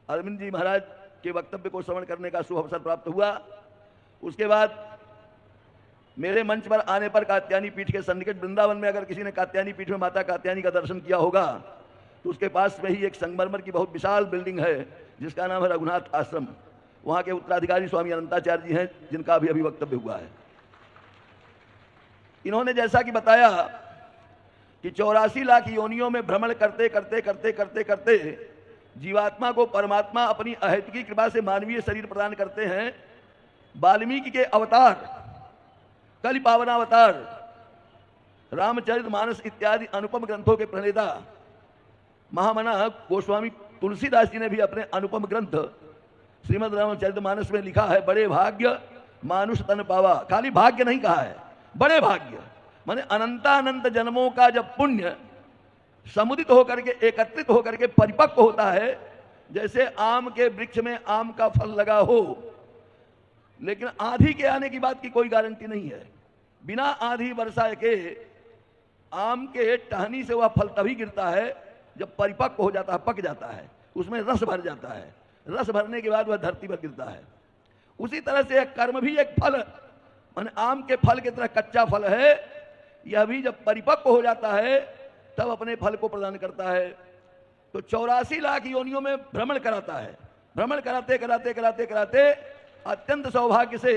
अरविंद जी महाराज के वक्तव्य को श्रवण करने का शुभ अवसर प्राप्त हुआ। उसके बाद मेरे मंच पर आने पर कात्यायनी पीठ के सन्निकट वृंदावन में अगर किसी ने कात्यायनी पीठ में माता कात्यायनी का दर्शन किया होगा तो उसके पास में ही एक संगमरमर की बहुत विशाल बिल्डिंग है जिसका नाम है रघुनाथ आश्रम। वहां के उत्तराधिकारी स्वामी अनंताचार्य जी हैं जिनका भी अभी वक्तव्य हुआ है। इन्होंने जैसा कि बताया कि 84 लाख योनियों में भ्रमण करते करते करते करते करते जीवात्मा को परमात्मा अपनी अहेतुकी कृपा से मानवीय शरीर प्रदान करते हैं। वाल्मीकि के अवतार, कलि पावनावतार, रामचरितमानस इत्यादि अनुपम ग्रंथों के प्रणेता महामना गोस्वामी तुलसीदास जी ने भी अपने अनुपम ग्रंथ श्रीमद् रामचरितमानस में लिखा है, बड़े भाग्य मानुष तन पावा। खाली भाग्य नहीं कहा है, बड़े भाग्य माने अनंतानंत जन्मों का जब पुण्य समुदित होकर के एकत्रित होकर के परिपक्व होता है, जैसे आम के वृक्ष में आम का फल लगा हो, लेकिन आंधी के आने की बात की कोई गारंटी नहीं है। बिना आंधी वर्षा के आम के टहनी से वह फल तभी गिरता है जब परिपक्व हो जाता है, पक जाता है, उसमें रस भर जाता है। रस भरने के बाद वह धरती पर गिरता है। उसी तरह से कर्म भी एक फल माने आम के फल की तरह कच्चा फल है। यह भी जब परिपक्व हो जाता है तब अपने फल को प्रदान करता है। तो 84 लाख योनियों में भ्रमण कराता है। भ्रमण कराते कराते कराते कराते अत्यंत सौभाग्य से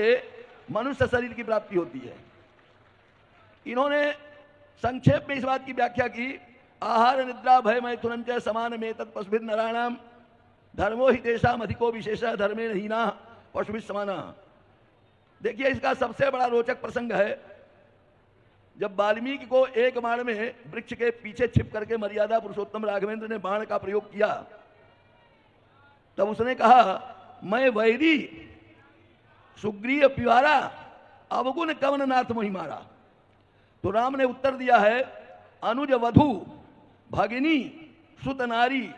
मनुष्य शरीर की प्राप्ति होती है। इन्होंने संक्षेप में इस बात की व्याख्या की, आहार निद्रा भय मैथुनम च समान में तत्पशुभिर नराणाम धर्मो ही तेषाम अधिको विशेषः धर्मे हीना पशुभिः समाना। देखिए इसका सबसे बड़ा रोचक प्रसंग है, जब वाल्मीकि को एक बाण में वृक्ष के पीछे छिप करके मर्यादा पुरुषोत्तम राघवेंद्र ने बाण का प्रयोग किया, तब उसने कहा मैं वैरी सुग्रीव पिवारा अवगुण कवन नाथ मोहि मारा। तो राम ने उत्तर दिया है, अनुज वधु भगिनी सुत नारी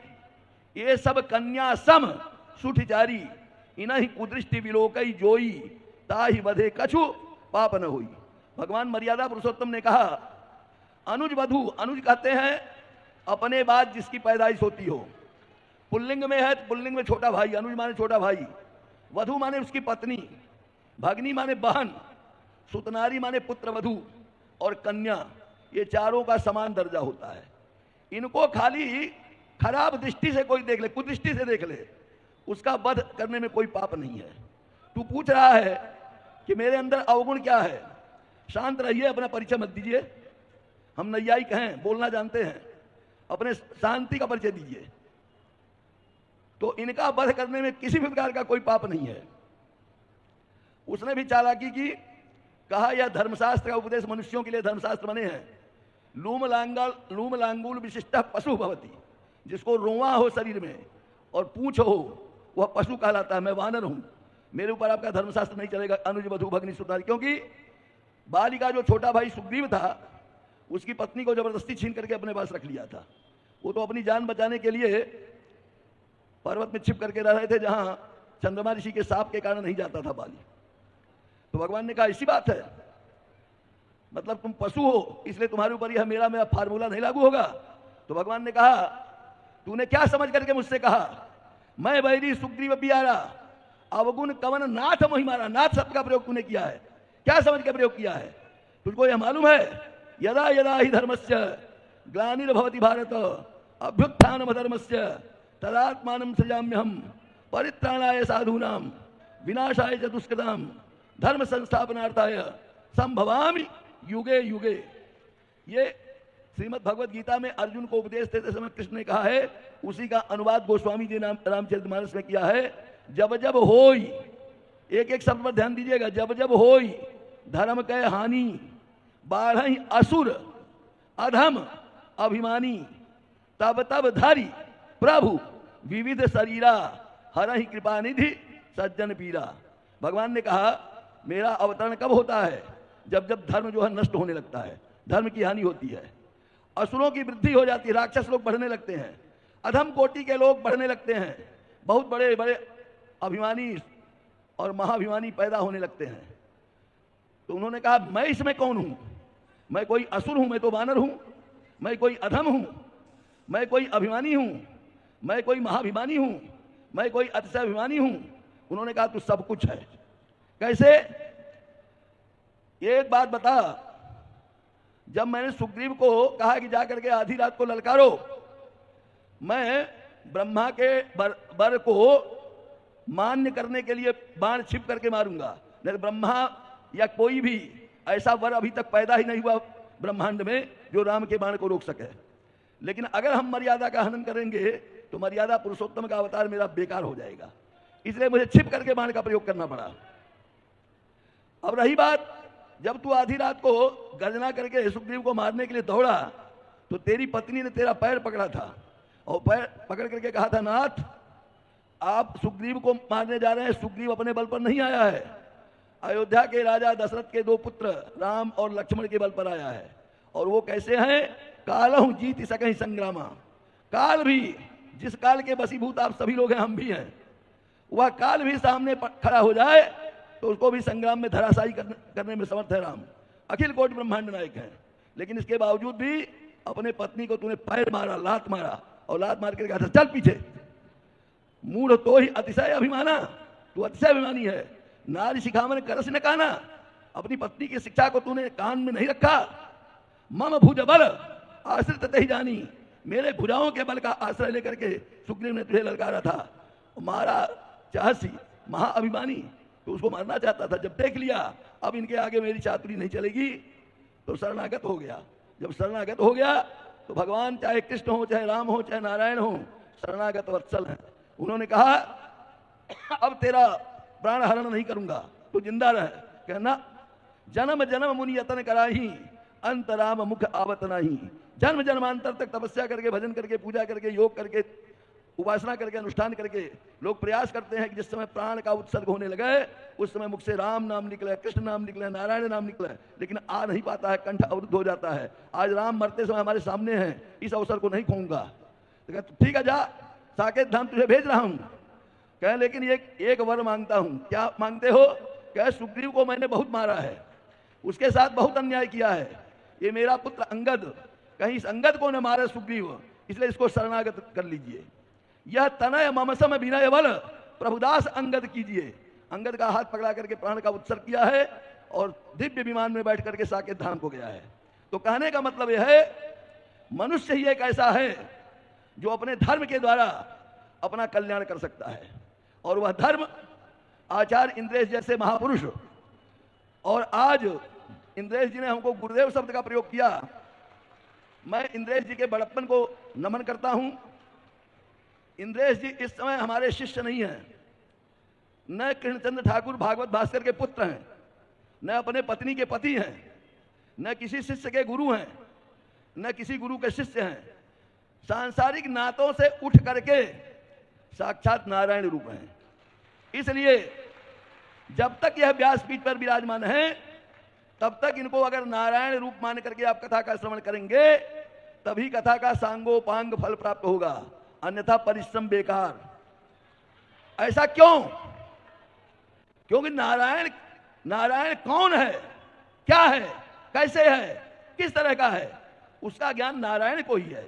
ये सब कन्या सम सुठिचारी इन्हीं कुदृष्टि विलोकई जोई ताहि वधे कछु पाप न हुई। भगवान मर्यादा पुरुषोत्तम ने कहा अनुज वधु, अनुज कहते हैं अपने बाद जिसकी पैदाइश होती हो। पुल्लिंग में है तो पुल्लिंग में छोटा भाई, अनुज माने छोटा भाई, वधु माने उसकी पत्नी, भगनी माने बहन, सुतनारी माने पुत्र वधु, और कन्या, ये चारों का समान दर्जा होता है। इनको खाली खराब दृष्टि से कोई देख ले, कुदृष्टि से देख ले, उसका वध करने में कोई पाप नहीं है। तू पूछ रहा है कि मेरे अंदर अवगुण क्या है, शांत रहिए, अपना परिचय मत दीजिए। हम नैयायिक हैं, बोलना जानते हैं, अपने शांति का परिचय दीजिए। तो इनका वध करने में किसी भी प्रकार का कोई पाप नहीं है। उसने भी चालाकी की, कहा यह धर्मशास्त्र का उपदेश मनुष्यों के लिए धर्मशास्त्र बने हैं। लूम लांगूल विशिष्ट पशु भवती, जिसको रोंवा हो शरीर में और पूंछ हो वह पशु कहलाता है। मैं वानर हूं, मेरे ऊपर आपका धर्मशास्त्र नहीं चलेगा। अनुज वधु भगनी सुतारी, क्योंकि बाली का जो छोटा भाई सुग्रीव था उसकी पत्नी को जबरदस्ती छीन करके अपने पास रख लिया था। वो तो अपनी जान बचाने के लिए पर्वत में छिप करके रह रहे थे जहां चंद्रमा ऋषि के साप के कारण नहीं जाता था बाली। तो भगवान ने कहा ऐसी बात है, मतलब तुम पशु हो इसलिए तुम्हारे ऊपर यह मेरा फार्मूला नहीं लागू होगा। तो भगवान ने कहा तूने क्या समझ करके मुझसे कहा, मैं वैरी सुग्रीव पियारा अवगुण कवन नाथ मोहि मारा। नाथ शब्द का प्रयोग तूने किया है, क्या समझ के प्रयोग किया है? तुझको यह मालूम है यदा यदा ही धर्मस्य ग्लानिर्भवति भारत अभ्युत्थानम धर्मस्य तदात्मानं सृजाम्यहम् परित्राणाय साधूनां विनाशाय च दुष्कृतां धर्म संस्थापनार्थाय संभवामि युगे युगे। ये श्रीमद् भगवद गीता में अर्जुन को उपदेश देते समय कृष्ण ने कहा है, उसी का अनुवाद गोस्वामी जी ने रामचरितमानस में किया है। जब जब होई, एक एक शब्द पर ध्यान दीजिएगा, जब जब होई धर्म के हानि बाढ़ असुर अधम अभिमानी तब तब धरी प्रभु विविध शरीरा हरहि कृपा निधि सज्जन पीरा। भगवान ने कहा मेरा अवतरण कब होता है? जब जब धर्म जो है नष्ट होने लगता है, धर्म की हानि होती है, असुरों की वृद्धि हो जाती है, राक्षस लोग बढ़ने लगते हैं, अधम कोटि के लोग बढ़ने लगते हैं, बहुत बड़े बड़े अभिमानी और महाभिमानी पैदा होने लगते हैं। तो उन्होंने कहा मैं इसमें कौन हूं? मैं कोई असुर हूं? मैं तो वानर हूं। मैं कोई अधम हूं? मैं कोई अभिमानी हूं? मैं कोई महाभिमानी हूं? मैं कोई अतिशय अभिमानी हूं? उन्होंने कहा तू सब कुछ है। कैसे? एक बात बता, जब मैंने सुग्रीव को कहा कि जाकर के आधी रात को ललकारो, मैं ब्रह्मा के वर को मान्य करने के लिए बाण छिप करके मारूंगा, नहीं ब्रह्मा या कोई भी ऐसा वर अभी तक पैदा ही नहीं हुआ ब्रह्मांड में जो राम के बाण को रोक सके। लेकिन अगर हम मर्यादा का हनन करेंगे तो मर्यादा पुरुषोत्तम का अवतार मेरा बेकार हो जाएगा, इसलिए मुझे छिप करके बाण का प्रयोग करना पड़ा। अब रही बात, जब तू आधी रात को गर्जना करके सुग्रीव को मारने के लिए दौड़ा तो तेरी पत्नी ने तेरा पैर पकड़ा था और पैर पकड़ करके कहा था, नाथ आप सुग्रीव को मारने जा रहे हैं, सुग्रीव अपने बल पर नहीं आया है, अयोध्या के राजा दशरथ के 2 पुत्र राम और लक्ष्मण के बल पर आया है। और वो कैसे हैं? कालहु जीत सकहि संग्रामा। काल भी, जिस काल के वशीभूत आप सभी लोग हैं, हम भी हैं, वह काल भी सामने खड़ा हो जाए तो उसको भी संग्राम में धराशायी करने में समर्थ है राम। अखिल कोटि ब्रह्मांड नायक है। लेकिन इसके बावजूद भी अपने पत्नी को तूने पैर मारा, लात मारा, और लात मार के कहा था चल पीछे। मूढ़ तो ही अतिशय अभिमाना, तू अतिशय अभिमानी है। नारी शिखामन करस न काना, अपनी पत्नी की शिक्षा को तूने कान में नहीं रखा। मम भुज बल आश्रित तहि जानी, मेरे भुजाओं के बल का आश्रय लेकर के सुग्रीव ने तुझे ललकारा था, मारा चाहसी महाअभिमानी, तो उसको मारना चाहता था। जब देख लिया अब इनके आगे मेरी चातुरी नहीं चलेगी तो शरणागत हो गया। जब शरणागत हो गया तो भगवान चाहे कृष्ण हो, चाहे राम हो, चाहे नारायण हो, शरणागत वत्सल है। उन्होंने कहा अब तेरा प्राण हरण नहीं करूंगा, तो जिंदा रह। कहना जन्म जन्म मुनि यतन कराही, अंत राम मुख आवत नहीं। जन्म जन्मांतर तक तपस्या करके, भजन करके, पूजा करके, योग करके, उपासना करके, अनुष्ठान करके लोग प्रयास करते हैं कि जिस समय प्राण का उत्सर्ग होने लगे उस समय मुख से राम नाम निकले, कृष्ण नाम निकले, नारायण नाम निकले, लेकिन आ नहीं पाता है, कंठ अवरुद्ध हो जाता है। आज राम मरते समय हमारे सामने हैं, इस अवसर को नहीं खोऊंगा। तो ठीक है जा, साकेत धाम तुझे भेज रहा हूं। कहे लेकिन एक वर मांगता हूं। क्या मांगते हो? कहे सुग्रीव को मैंने बहुत मारा है, उसके साथ बहुत अन्याय किया है, ये मेरा पुत्र अंगद, कहीं इस अंगद को न मारे सुग्रीव, इसलिए इसको शरणागत कर लीजिए। यह तनय ममसम विनय बल प्रभुदास अंगद कीजिए। अंगद का हाथ पकड़ा करके प्राण का उत्सर्ग किया है और दिव्य विमान में बैठ करके साकेत धाम को गया है। तो कहने का मतलब यह है, मनुष्य ही एक ऐसा है जो अपने धर्म के द्वारा अपना कल्याण कर सकता है, और वह धर्म आचार्य इंद्रेश जैसे महापुरुष, और आज इंद्रेश जी ने हमको गुरुदेव शब्द का प्रयोग किया। मैं इंद्रेश जी के बड़प्पन को नमन करता हूं। इंद्रेश जी इस समय हमारे शिष्य नहीं हैं, न कृष्णचंद्र ठाकुर भागवत भास्कर के पुत्र हैं, न अपने पत्नी के पति हैं, न किसी शिष्य के गुरु हैं, न किसी गुरु के शिष्य हैं। सांसारिक नातों से उठ करके साक्षात नारायण रूप हैं। इसलिए जब तक यह व्यासपीठ पर विराजमान है तब तक इनको अगर नारायण रूप मान करके आप कथा का श्रवण करेंगे तभी कथा का सांगोपांग फल प्राप्त होगा, अन्यथा परिश्रम बेकार। ऐसा क्यों? क्योंकि नारायण कौन है, क्या है, कैसे है, किस तरह का है, उसका ज्ञान नारायण को ही है।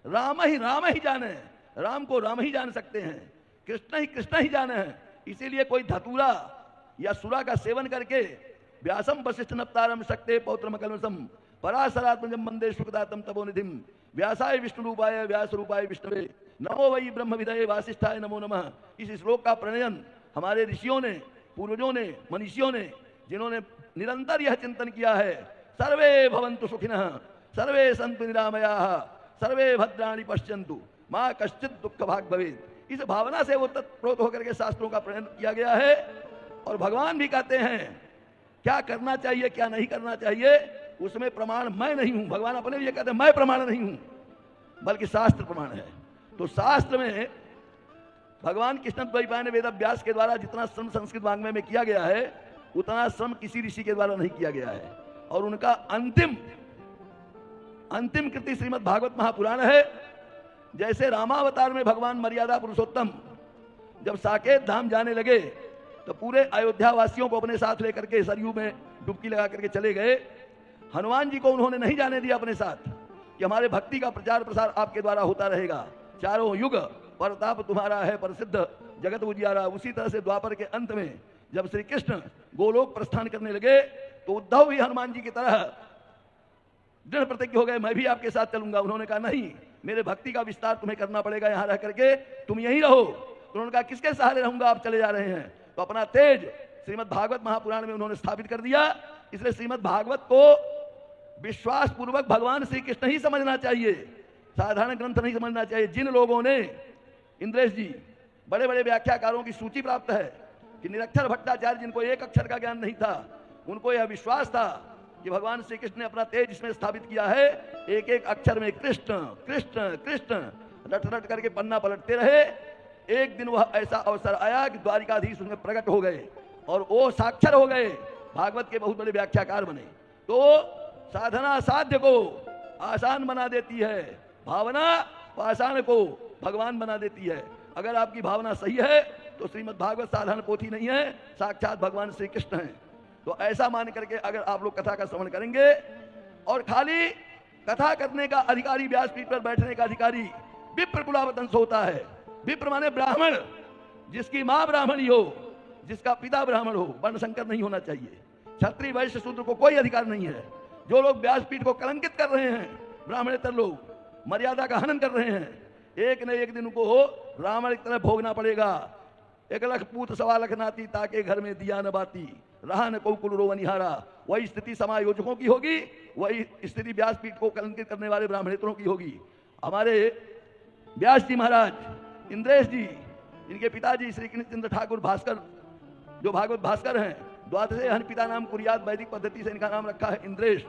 राम ही जाने, राम को राम ही जान सकते हैं, कृष्ण ही जाने हैं। इसीलिए कोई धतूरा या सुरा का सेवन करके व्यासम वशिष्ठ नप्तारम शक्ते पौत्रम कलमसम पराशरात्मजम वंदे शुकदातम तपोनिधिम व्यासाय विष्णु रूपाय व्यास रूपाय विष्णवे नमो वै ब्रह्म विदये वासिष्ठाय नमो नमः। इस श्लोक का प्रणयन हमारे ऋषियों ने, पूर्वजों ने, मनीषियों ने, जिन्होंने निरंतर यह चिंतन किया है, सर्वे भवन्तु सुखिनः सर्वे सन्तु निरामयाः सर्वे भद्राणि पश्यन्तु मां कश्चित् दुःख भाग भवेत्। इस भावना से वो तत्प्रोत होकर के शास्त्रों का प्रणयन किया गया है। और भगवान भी कहते हैं क्या करना चाहिए, क्या नहीं करना चाहिए, उसमें प्रमाण मैं नहीं हूं। भगवान अपने लिए कहते हैं मैं प्रमाण नहीं हूं, बल्कि शास्त्र प्रमाण है। तो शास्त्र में भगवान कृष्ण द्वैपायन ने वेद व्यास के द्वारा जितना श्रम संस्कृत वाङ्मय में किया गया है उतना श्रम किसी ऋषि के द्वारा नहीं किया गया है। और उनका अंतिम कृति श्रीमद् भागवत महापुराण है। जैसे रामावतार में भगवान मर्यादा पुरुषोत्तम जब साकेत धाम जाने लगे तो पूरे अयोध्या वासियों को अपने साथ लेकर के सरयू में डुबकी लगा करके चले गए। हनुमान जी को उन्होंने नहीं जाने दिया अपने साथ कि हमारे भक्ति का प्रचार प्रसार आपके द्वारा होता रहेगा, चारों युग परताप तुम्हारा है प्रसिद्ध जगत उजियारा। उसी तरह से द्वापर के अंत में जब श्री कृष्ण गोलोक प्रस्थान करने लगे तो उद्धव भी हनुमान जी की तरह दृढ़ प्रतिज्ञ हो गए, मैं भी आपके साथ चलूंगा। उन्होंने कहा नहीं, मेरे भक्ति का विस्तार तुम्हें करना पड़ेगा, यहां रह करके तुम यहीं रहो। तो उन्होंने कहा किसके सहारे रहूंगा, आप चले जा रहे हैं। तो अपना तेज श्रीमद् भागवत महापुराण में उन्होंने स्थापित कर दिया। इसलिए श्रीमद् भागवत को विश्वास पूर्वक भगवान श्री कृष्ण ही समझना चाहिए, साधारण ग्रंथ नहीं समझना चाहिए। जिन लोगों ने, इंद्रेश जी, बड़े बड़े व्याख्याकारों की सूची प्राप्त है कि निरक्षर भट्टाचार्य जिनको एक अक्षर का ज्ञान नहीं था, उनको यह विश्वास था कि भगवान श्री कृष्ण ने अपना तेज इसमें स्थापित किया है। एक एक अक्षर में कृष्ण कृष्ण कृष्ण रट रट करके पन्ना पलटते रहे। एक दिन वह ऐसा अवसर आया कि द्वारिकाधीश उसमें प्रकट हो गए और वो साक्षर हो गए, भागवत के बहुत बड़े व्याख्याकार बने। तो साधना असाध्य को आसान बना देती है, भावना पाषाण को भगवान बना देती है। अगर आपकी भावना सही है तो श्रीमद् भागवत साधारण पोथी नहीं है, साक्षात भगवान श्री कृष्ण है। तो ऐसा मान करके अगर आप लोग कथा का श्रवण करेंगे, और खाली कथा करने का अधिकारी, व्यासपीठ पर बैठने का अधिकारी विप्र कुलावतंस होता है। विप्र माने ब्राह्मण, जिसकी मां ब्राह्मणी हो, जिसका पिता ब्राह्मण हो, वर्ण संकर नहीं होना चाहिए। क्षत्रिय वैश्य शूद्र को कोई अधिकार नहीं है। जो लोग व्यासपीठ को कलंकित कर रहे हैं, ब्राह्मणेतर लोग मर्यादा का हनन कर रहे हैं, एक न एक दिन उनको रावण की तरह भोगना पड़ेगा। 1 लाख पूत 1.25 लाख नाती, ताके घर में दिया न बाती, रहा न को कुल रोवनिहारा। वही स्थिति समायोजकों की होगी, वही स्थिति व्यासपीठ को कलंकित करने वाले ब्राह्मणेतरों की होगी। हमारे व्यास जी महाराज, इंद्रेश जी, इनके पिताजी श्री कृष्णचंद्र ठाकुर भास्कर, जो भागवत भास्कर हैं, द्वादशे हन पिता नाम कुरियात, वैदिक पद्धति से इनका नाम रखा है इंद्रेश।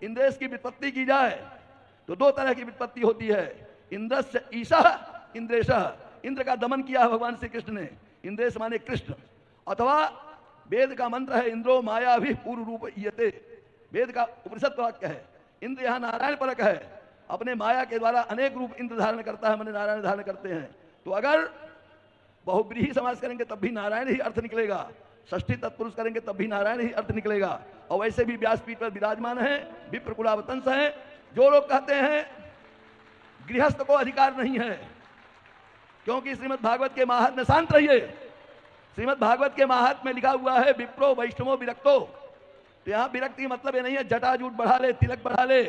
इंद्रेश की व्युत्पत्ति की जाए तो 2 तरह की व्युत्पत्ति होती है, इंद्रस्य ईशा इंद्रेश। इंद्र का दमन किया है भगवान श्री कृष्ण ने, इंद्रेश माने कृष्ण। अथवा वेद का मंत्र है, इंद्रो माया भी पूर्व रूप ईयते, वेद का उपनिषद वाक्य है। इंद्र यहाँ नारायण परक है, अपने माया के द्वारा अनेक रूप इंद्र धारण करता है, माने नारायण धारण करते हैं। तो अगर बहुब्रीही समास करेंगे तब भी नारायण ही अर्थ निकलेगा, षष्ठी तत्पुरुष करेंगे तब भी नारायण ही अर्थ निकलेगा। और वैसे भी व्यासपीठ पर विराजमान है, विप्र कुलावतंस है। जो लोग कहते हैं गृहस्थ को अधिकार नहीं है, क्योंकि श्रीमद् भागवत के माहात्म्य में, शांत रहिए, श्रीमद् भागवत के माहात्म्य में लिखा हुआ है विप्रो वैष्णवो विरक्तो। तो यहाँ विरक्ति का मतलब ये नहीं है जटाजूट बढ़ा ले, तिलक बढ़ा ले,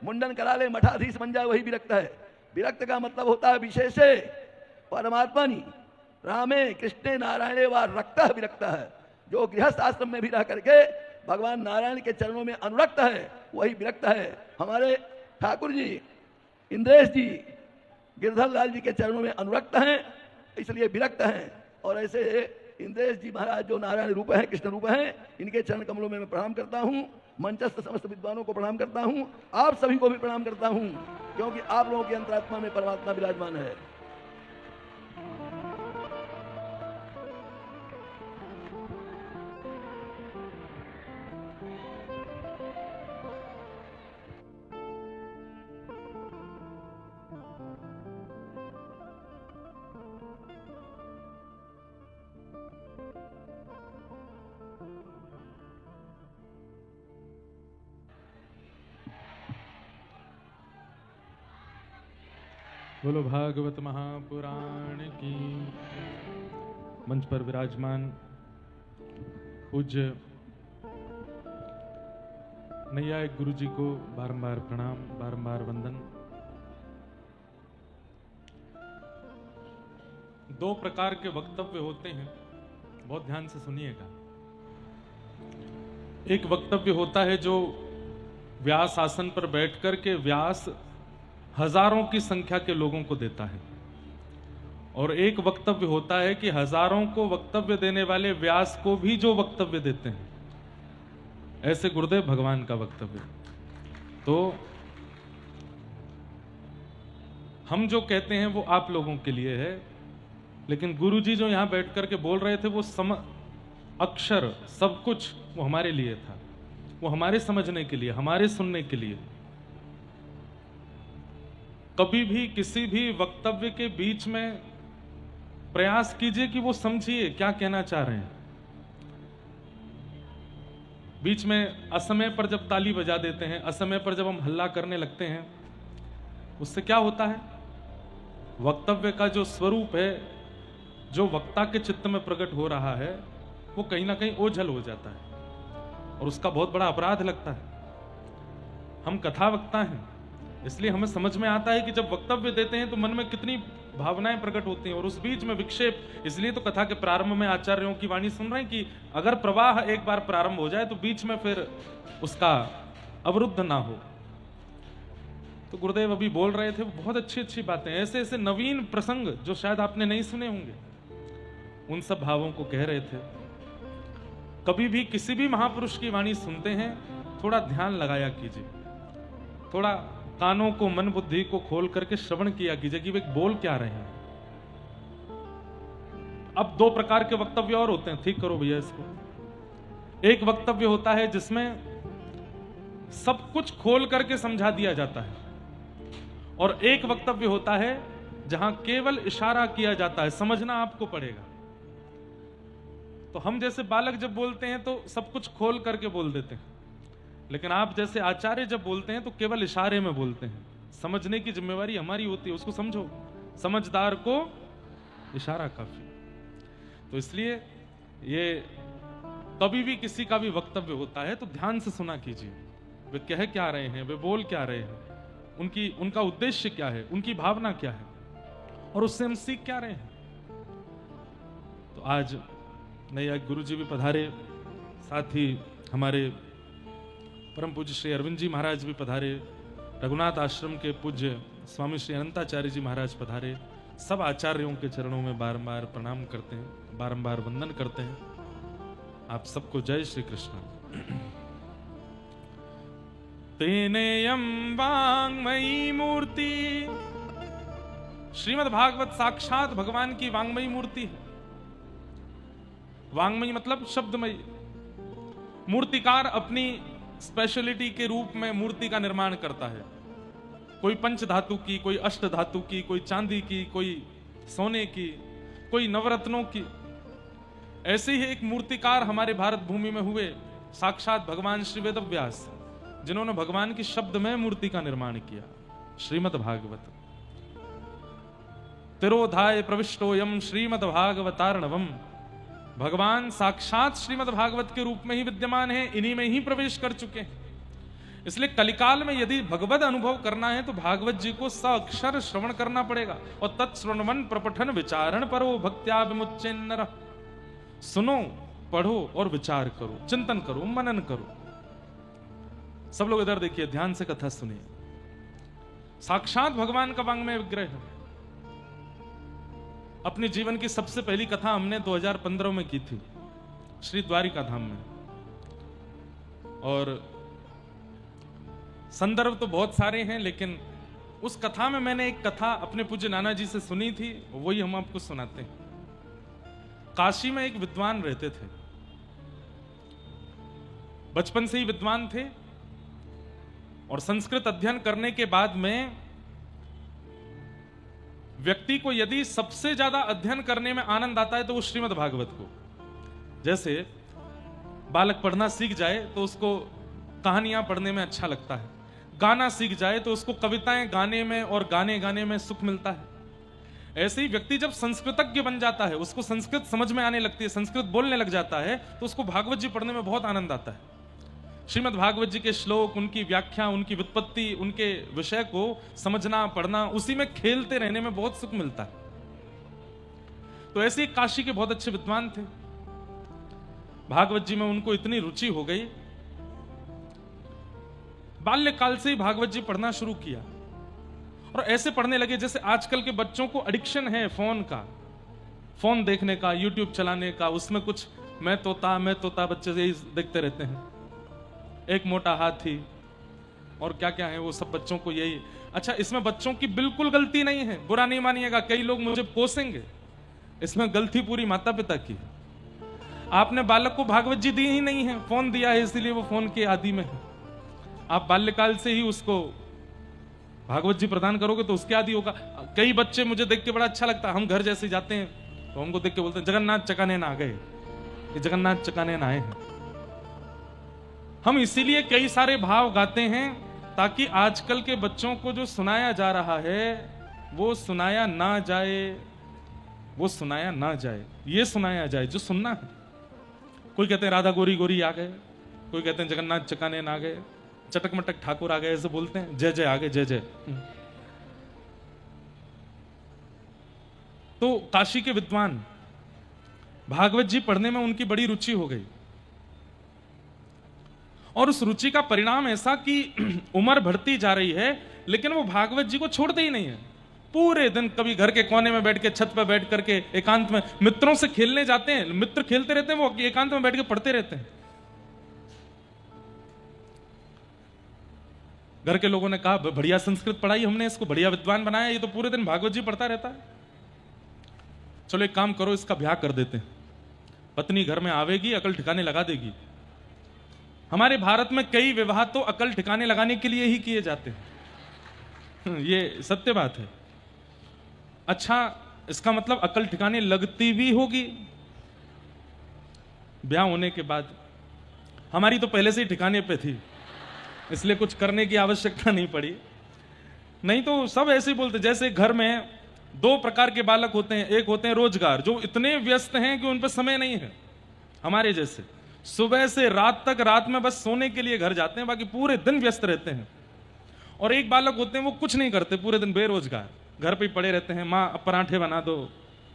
मुंडन करा ले, मठाधीश बन जाए, वही विरक्त है। विरक्त का मतलब होता है विशेषे परमात्मनि रामे कृष्णे नारायणे व रक्त विरक्त है। जो गृहस्थ आश्रम में भी रह करके भगवान नारायण के चरणों में अनुरक्त है, वही विरक्त है। हमारे ठाकुर जी, इंद्रेश जी, गिरधर लाल जी के चरणों में अनुरक्त हैं, इसलिए विरक्त हैं। और ऐसे इंद्रेश जी महाराज जो नारायण रूप हैं, कृष्ण रूप हैं, इनके चरण कमलों में मैं प्रणाम करता हूं। मंचस्थ समस्त विद्वानों को प्रणाम करता हूं, आप सभी को भी प्रणाम करता हूं, क्योंकि आप लोगों की अंतरात्मा में परमात्मा विराजमान है। बोलो भागवत महापुराण की। मंच पर विराजमान पूज्य नैयायिक गुरु जी को बारंबार प्रणाम, बारंबार वंदन। 2 प्रकार के वक्तव्य होते हैं, बहुत ध्यान से सुनिएगा। एक वक्तव्य होता है जो व्यास आसन पर बैठकर के व्यास हजारों की संख्या के लोगों को देता है, और एक वक्तव्य होता है कि हजारों को वक्तव्य देने वाले व्यास को भी जो वक्तव्य देते हैं, ऐसे गुरुदेव भगवान का वक्तव्य। तो हम जो कहते हैं वो आप लोगों के लिए है, लेकिन गुरु जी जो यहां बैठ करके बोल रहे थे वो अक्षर सब कुछ वो हमारे लिए था, वो हमारे समझने के लिए, हमारे सुनने के लिए। कभी भी किसी भी वक्तव्य के बीच में प्रयास कीजिए कि वो समझिए क्या कहना चाह रहे हैं। बीच में असमय पर जब ताली बजा देते हैं, असमय पर जब हम हल्ला करने लगते हैं, उससे क्या होता है? वक्तव्य का जो स्वरूप है, जो वक्ता के चित्त में प्रकट हो रहा है, वो कहीं ना कहीं ओझल हो जाता है और उसका बहुत बड़ा अपराध लगता है। हम कथा वक्ता हैं, इसलिए हमें समझ में आता है कि जब वक्तव्य देते हैं तो मन में कितनी भावनाएं प्रकट होती हैं और उस बीच में विक्षेप। इसलिए तो कथा के प्रारंभ में आचार्यों की वाणी सुन रहे हैं कि अगर प्रवाह एक बार प्रारंभ हो जाए तो बीच में फिर उसका अवरुद्ध ना हो। तो गुरुदेव अभी बोल रहे थे, वो बहुत अच्छी अच्छी बातें, ऐसे ऐसे नवीन प्रसंग जो शायद आपने नहीं सुने होंगे, उन सब भावों को कह रहे थे। कभी भी किसी भी महापुरुष की वाणी सुनते हैं, थोड़ा ध्यान लगाया कीजिए, थोड़ा कानों को, मन बुद्धि को खोल करके श्रवण किया कीजिए कि वे बोल क्या रहे हैं। अब दो प्रकार के वक्तव्य और होते हैं, ठीक करो भैया इसको। एक वक्तव्य होता है जिसमें सब कुछ खोल करके समझा दिया जाता है, और एक वक्तव्य होता है जहां केवल इशारा किया जाता है, समझना आपको पड़ेगा। तो हम जैसे बालक जब बोलते हैं तो सब कुछ खोल करके बोल देते हैं, लेकिन आप जैसे आचार्य जब बोलते हैं तो केवल इशारे में बोलते हैं। समझने की जिम्मेवारी हमारी होती है, उसको समझो। समझदार को इशारा काफी। तो इसलिए ये कभी भी किसी का भी वक्तव्य होता है तो ध्यान से सुना कीजिए, वे कह क्या रहे हैं, वे बोल क्या रहे हैं, उनका उद्देश्य क्या है, उनकी भावना क्या है, और उससे हम सीख क्या रहे हैं। तो आज नैयायिक गुरु जी भी पधारे, साथ ही हमारे परम पूज्य श्री अरविंद जी महाराज भी पधारे, रघुनाथ आश्रम के पूज्य स्वामी श्री अनंताचार्य जी महाराज पधारे। सब आचार्यों के चरणों में बारंबार प्रणाम करते हैं, बारंबार वंदन करते हैं। आप सबको जय श्री कृष्ण। तेनेयं वाङ्मयी मूर्ति, श्रीमद् भागवत साक्षात भगवान की वाङ्मयी मूर्ति है। वाङ्मयी मतलब शब्दमयी। मूर्तिकार अपनी स्पेशलिटी के रूप में मूर्ति का निर्माण करता है, कोई पंच धातु की, कोई अष्ट धातु की, कोई चांदी की, कोई सोने की, कोई नवरत्नों की। ऐसे ही एक मूर्तिकार हमारे भारत भूमि में हुए, साक्षात भगवान श्री वेदव्यास, जिन्होंने भगवान की शब्दमय मूर्ति का निर्माण किया। श्रीमद् भागवत तिरोधाय प्रविष्टोयम श्रीमद् भागवतार्णवम। भगवान साक्षात श्रीमद् भागवत के रूप में ही विद्यमान है, इन्हीं में ही प्रवेश कर चुके हैं। इसलिए कलिकाल में यदि भगवद अनुभव करना है तो भागवत जी को साक्षर श्रवण करना पड़ेगा। और तत्श्रवण प्रपठन विचारण परो भक्त्या विमुच्चेन्नर। सुनो, पढ़ो और विचार करो, चिंतन करो, मनन करो। सब लोग इधर देखिए, ध्यान से कथा सुनिए। साक्षात भगवान का वाङ्मय विग्रह है। अपने जीवन की सबसे पहली कथा हमने 2015 में की थी, श्री द्वारिका धाम में। और संदर्भ तो बहुत सारे हैं, लेकिन उस कथा में मैंने एक कथा अपने पूज्य नाना जी से सुनी थी, वही हम आपको सुनाते हैं। काशी में एक विद्वान रहते थे, बचपन से ही विद्वान थे, और संस्कृत अध्ययन करने के बाद में व्यक्ति को यदि सबसे ज्यादा अध्ययन करने में आनंद आता है तो वो श्रीमद् भागवत को। जैसे बालक पढ़ना सीख जाए तो उसको कहानियां पढ़ने में अच्छा लगता है, गाना सीख जाए तो उसको कविताएं गाने में और गाने गाने में सुख मिलता है। ऐसे ही व्यक्ति जब संस्कृतज्ञ बन जाता है, उसको संस्कृत समझ में आने लगती है, संस्कृत बोलने लग जाता है, तो उसको भागवत जी पढ़ने में बहुत आनंद आता है। श्रीमद् भागवत जी के श्लोक, उनकी व्याख्या, उनकी व्युत्पत्ति, उनके विषय को समझना, पढ़ना, उसी में खेलते रहने में बहुत सुख मिलता है। तो ऐसे ही काशी के बहुत अच्छे विद्वान थे। भागवत जी में उनको इतनी रुचि हो गई, बाल्यकाल से ही भागवत जी पढ़ना शुरू किया। और ऐसे पढ़ने लगे जैसे आजकल के बच्चों को एडिक्शन है फोन का, फोन देखने का, यूट्यूब चलाने का। उसमें कुछ मैं तोता बच्चे यही देखते रहते हैं, एक मोटा हाथी और क्या क्या है वो सब बच्चों को यही। अच्छा, इसमें बच्चों की बिल्कुल गलती नहीं है, बुरा नहीं मानिएगा, कई लोग मुझे कोसेंगे, इसमें गलती पूरी माता पिता की है। आपने बालक को भागवत जी दी ही नहीं है, फोन दिया है इसीलिए वो फोन के आदी में है। आप बाल्यकाल से ही उसको भागवत जी प्रदान करोगे तो उसके आदी होगा। कई बच्चे मुझे देख के बड़ा अच्छा लगता है, हम घर जैसे जाते हैं तो हमको देख के बोलते हैं जगन्नाथ चकाने ना आ गए, ये जगन्नाथ चकाने ना आए हैं। हम इसीलिए कई सारे भाव गाते हैं ताकि आजकल के बच्चों को जो सुनाया जा रहा है वो सुनाया ना जाए, वो सुनाया ना जाए, ये सुनाया जाए जो सुनना है। कोई कहते हैं राधा गोरी गोरी आ गए, कोई कहते हैं जगन्नाथ चकानैन आ गए, चटक मटक ठाकुर आ गए, ऐसे बोलते हैं। जय जय आ गए, जय जय। तो काशी के विद्वान भागवत जी पढ़ने में उनकी बड़ी रुचि हो गई, और उस रुचि का परिणाम ऐसा कि उम्र बढ़ती जा रही है, लेकिन वो भागवत जी को छोड़ते ही नहीं है। पूरे दिन कभी घर के कोने में बैठ के, छत पर बैठ करके एकांत में मित्रों से खेलने जाते हैं, मित्र खेलते रहते हैं, वो एकांत में बैठ के पढ़ते रहते हैं। घर के लोगों ने कहा बढ़िया संस्कृत पढ़ाई हमने इसको, बढ़िया विद्वान बनाया, ये तो पूरे दिन भागवत जी पढ़ता रहता है, चलो एक काम करो इसका ब्याह कर देते हैं, पत्नी घर में आवेगी, अकल ठिकाने लगा देगी। हमारे भारत में कई विवाह तो अकल ठिकाने लगाने के लिए ही किए जाते हैं, ये सत्य बात है। अच्छा, इसका मतलब अकल ठिकाने लगती भी होगी ब्याह होने के बाद। हमारी तो पहले से ही ठिकाने पे थी, इसलिए कुछ करने की आवश्यकता नहीं पड़ी। नहीं तो सब ऐसे ही बोलते, जैसे घर में दो प्रकार के बालक होते हैं, एक होते हैं रोजगार, जो इतने व्यस्त हैं कि उन पर समय नहीं है, हमारे जैसे सुबह से रात तक, रात में बस सोने के लिए घर जाते हैं, बाकी पूरे दिन व्यस्त रहते हैं। और एक बालक होते हैं वो कुछ नहीं करते, पूरे दिन बेरोजगार, घर पे ही पड़े रहते हैं। माँ अब पराठे बना दो,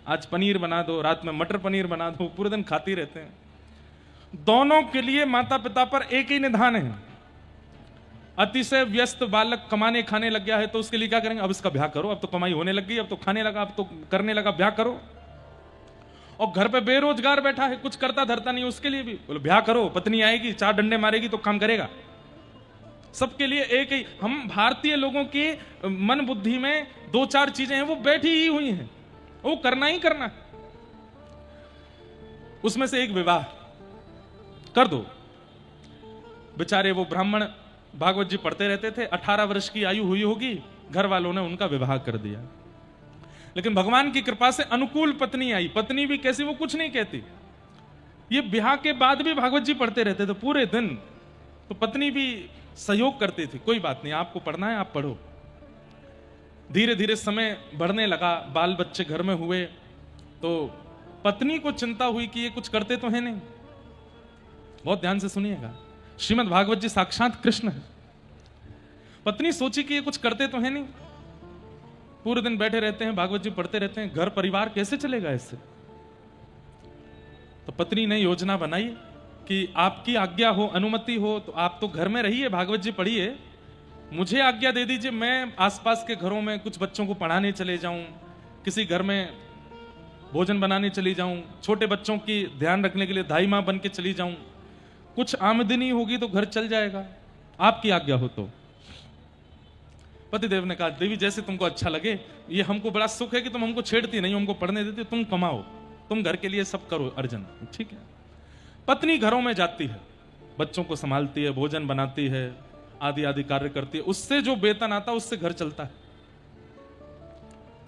आज पनीर बना दो, रात में मटर पनीर बना दो, पूरे दिन खाती रहते हैं। दोनों के लिए माता पिता पर एक ही निधान है, अतिशय व्यस्त बालक कमाने खाने लग गया है तो उसके लिए क्या करेंगे, अब इसका ब्याह करो, अब तो कमाई होने लग गई, अब तो खाने लगा, अब तो करने लगा, ब्याह करो। और घर पे बेरोजगार बैठा है, कुछ करता धरता नहीं, उसके लिए भी बोलो ब्याह करो, पत्नी आएगी, चार डंडे मारेगी तो काम करेगा। सबके लिए एक ही। हम भारतीय लोगों की मन बुद्धि में दो चार चीजें हैं, वो बैठी ही हुई हैं, वो करना ही करना। उसमें से एक विवाह कर दो। बेचारे वो ब्राह्मण भागवत जी पढ़ते रहते थे, 18 वर्ष की आयु हुई होगी, घर वालों ने उनका विवाह कर दिया। लेकिन भगवान की कृपा से अनुकूल पत्नी आई। पत्नी भी कैसी, वो कुछ नहीं कहती, ये ब्याह के बाद भी भागवत जी पढ़ते रहते थे पूरे दिन। तो पत्नी भी सहयोग करती थी, कोई बात नहीं, आपको पढ़ना है आप पढ़ो। धीरे धीरे समय बढ़ने लगा, बाल बच्चे घर में हुए, तो पत्नी को चिंता हुई कि ये कुछ करते तो है नहीं। बहुत ध्यान से सुनिएगा, श्रीमद् भागवत जी साक्षात कृष्ण है। पत्नी सोची कि ये कुछ करते तो है नहीं, पूरे दिन बैठे रहते हैं, भागवत जी पढ़ते रहते हैं, घर परिवार कैसे चलेगा इससे। तो पत्नी ने योजना बनाई कि आपकी आज्ञा हो, अनुमति हो तो आप तो घर में रहिए, भागवत जी पढ़िए, मुझे आज्ञा दे दीजिए, मैं आसपास के घरों में कुछ बच्चों को पढ़ाने चले जाऊं, किसी घर में भोजन बनाने चली जाऊं, छोटे बच्चों की ध्यान रखने के लिए दाई मां बन के चली जाऊं, कुछ आमदनी होगी तो घर चल जाएगा, आपकी आज्ञा हो तो। पतिदेव ने कहा, देवी जैसे तुमको अच्छा लगे, ये हमको बड़ा सुख है कि तुम हमको छेड़ती नहीं, हमको पढ़ने देती, तुम कमाओ, तुम घर के लिए सब करो अर्जन, ठीक है। पत्नी घरों में जाती है, बच्चों को संभालती है, भोजन बनाती है, आदि आदि कार्य करती है, उससे जो वेतन आता उससे घर चलता है।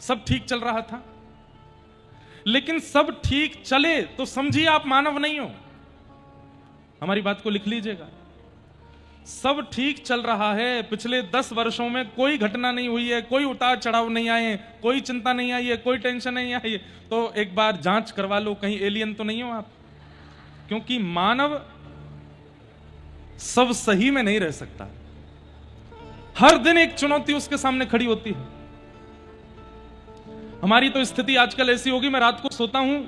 सब ठीक चल रहा था, लेकिन सब ठीक चले तो समझिए आप मानव नहीं हो, हमारी बात को लिख लीजिएगा। सब ठीक चल रहा है, पिछले 10 वर्षों में कोई घटना नहीं हुई है, कोई उतार चढ़ाव नहीं आए, कोई चिंता नहीं आई है, कोई टेंशन नहीं आई है, तो एक बार जांच करवा लो, कहीं एलियन तो नहीं हो आप। क्योंकि मानव सब सही में नहीं रह सकता, हर दिन एक चुनौती उसके सामने खड़ी होती है। हमारी तो स्थिति आजकल ऐसी होगी, मैं रात को सोता हूं,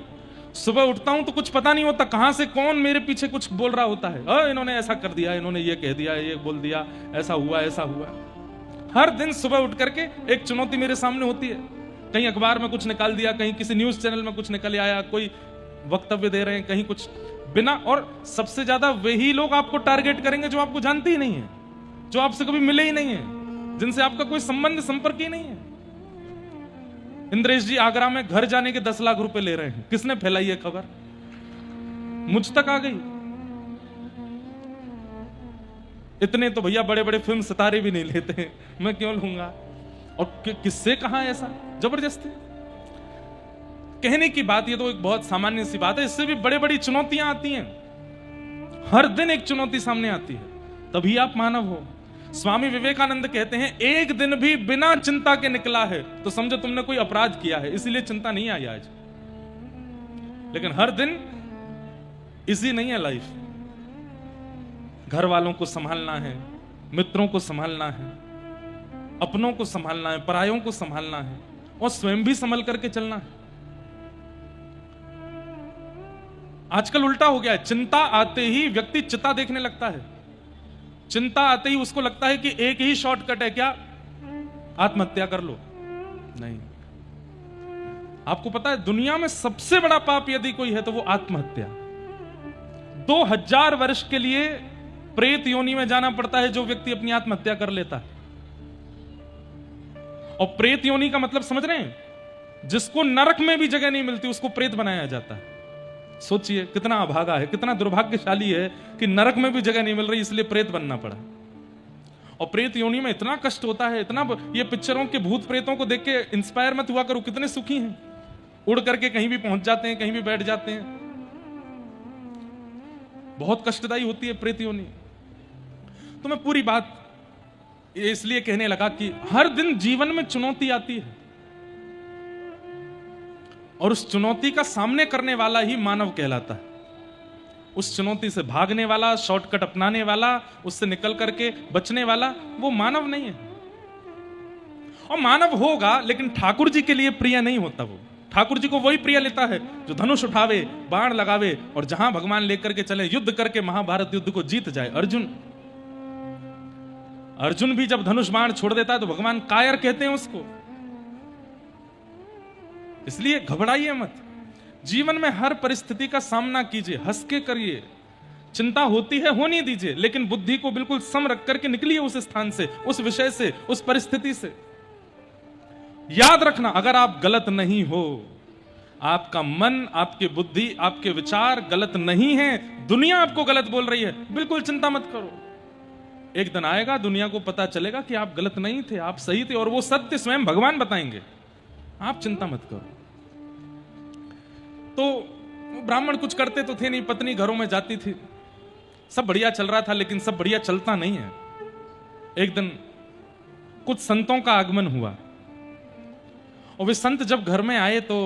सुबह उठता हूं तो कुछ पता नहीं होता कहां से कौन मेरे पीछे कुछ बोल रहा होता है, इन्होंने ऐसा कर दिया, इन्होंने ये कह दिया, ये बोल दिया, ऐसा हुआ ऐसा हुआ। हर दिन सुबह उठ करके एक चुनौती मेरे सामने होती है, कहीं अखबार में कुछ निकाल दिया, कहीं किसी न्यूज चैनल में कुछ निकल आया, कोई वक्तव्य दे रहे हैं, कहीं कुछ बिना। और सबसे ज्यादा वही लोग आपको टारगेट करेंगे जो आपको जानते ही नहीं है, जो आपसे कभी मिले ही नहीं है, जिनसे आपका कोई संबंध संपर्क ही नहीं है। इंद्रेश जी आगरा में घर जाने के 10 लाख रुपए ले रहे हैं, किसने फैलाई है खबर, मुझ तक आ गई। इतने तो भैया बड़े बड़े फिल्म सितारे भी नहीं लेते, मैं क्यों लूंगा। और किससे कहा ऐसा, जबरदस्ती कहने की बात, ये तो एक बहुत सामान्य सी बात है, इससे भी बड़े बड़ी चुनौतियां आती हैं, हर दिन एक चुनौती सामने आती है, तभी आप मानव हो। स्वामी विवेकानंद कहते हैं एक दिन भी बिना चिंता के निकला है तो समझो तुमने कोई अपराध किया है, इसीलिए चिंता नहीं आई आज। लेकिन हर दिन इजी नहीं है लाइफ। घर वालों को संभालना है, मित्रों को संभालना है, अपनों को संभालना है, परायों को संभालना है और स्वयं भी संभल करके चलना है। आजकल उल्टा हो गया है, चिंता आते ही व्यक्ति चिता देखने लगता है। चिंता आते ही उसको लगता है कि एक ही शॉर्टकट है, क्या? आत्महत्या कर लो। नहीं, आपको पता है दुनिया में सबसे बड़ा पाप यदि कोई है तो वो आत्महत्या। 2000 वर्ष के लिए प्रेत योनि में जाना पड़ता है जो व्यक्ति अपनी आत्महत्या कर लेता है। और प्रेत योनि का मतलब समझ रहे हैं? जिसको नरक में भी जगह नहीं मिलती उसको प्रेत बनाया जाता है। सोचिए कितना अभागा है, कितना दुर्भाग्यशाली है कि नरक में भी जगह नहीं मिल रही इसलिए प्रेत बनना पड़ा। और प्रेत योनि में इतना कष्ट होता है, इतना। ये पिक्चरों के भूत प्रेतों को देख के इंस्पायर मत हुआ करो, कितने सुखी हैं, उड़ करके कहीं भी पहुंच जाते हैं, कहीं भी बैठ जाते हैं। बहुत कष्टदायी होती है प्रेत योनि। तो मैं पूरी बात इसलिए कहने लगा कि हर दिन जीवन में चुनौती आती है और उस चुनौती का सामने करने वाला ही मानव कहलाता है। उस चुनौती से भागने वाला, शॉर्टकट अपनाने वाला, उससे निकल करके बचने वाला, वो मानव नहीं है। और मानव होगा लेकिन ठाकुर जी के लिए प्रिय नहीं होता। वो ठाकुर जी को वही प्रिय लेता है जो धनुष उठावे, बाण लगावे और जहां भगवान लेकर के चले, युद्ध करके महाभारत युद्ध को जीत जाए। अर्जुन भी जब धनुष बाण छोड़ देता है तो भगवान कायर कहते हैं उसको। इसलिए घबराइए मत, जीवन में हर परिस्थिति का सामना कीजिए, हंस के करिए। चिंता होती है, होने दीजिए, लेकिन बुद्धि को बिल्कुल सम रख करके निकलिए उस स्थान से, उस विषय से, उस परिस्थिति से। याद रखना, अगर आप गलत नहीं हो, आपका मन, आपकी बुद्धि, आपके विचार गलत नहीं है, दुनिया आपको गलत बोल रही है, बिल्कुल चिंता मत करो। एक दिन आएगा दुनिया को पता चलेगा कि आप गलत नहीं थे, आप सही थे, और वो सत्य स्वयं भगवान बताएंगे। आप चिंता मत करो। तो ब्राह्मण कुछ करते तो थे नहीं, पत्नी घरों में जाती थी, सब बढ़िया चल रहा था, लेकिन सब बढ़िया चलता नहीं है। एक दिन कुछ संतों का आगमन हुआ और वे संत जब घर में आए तो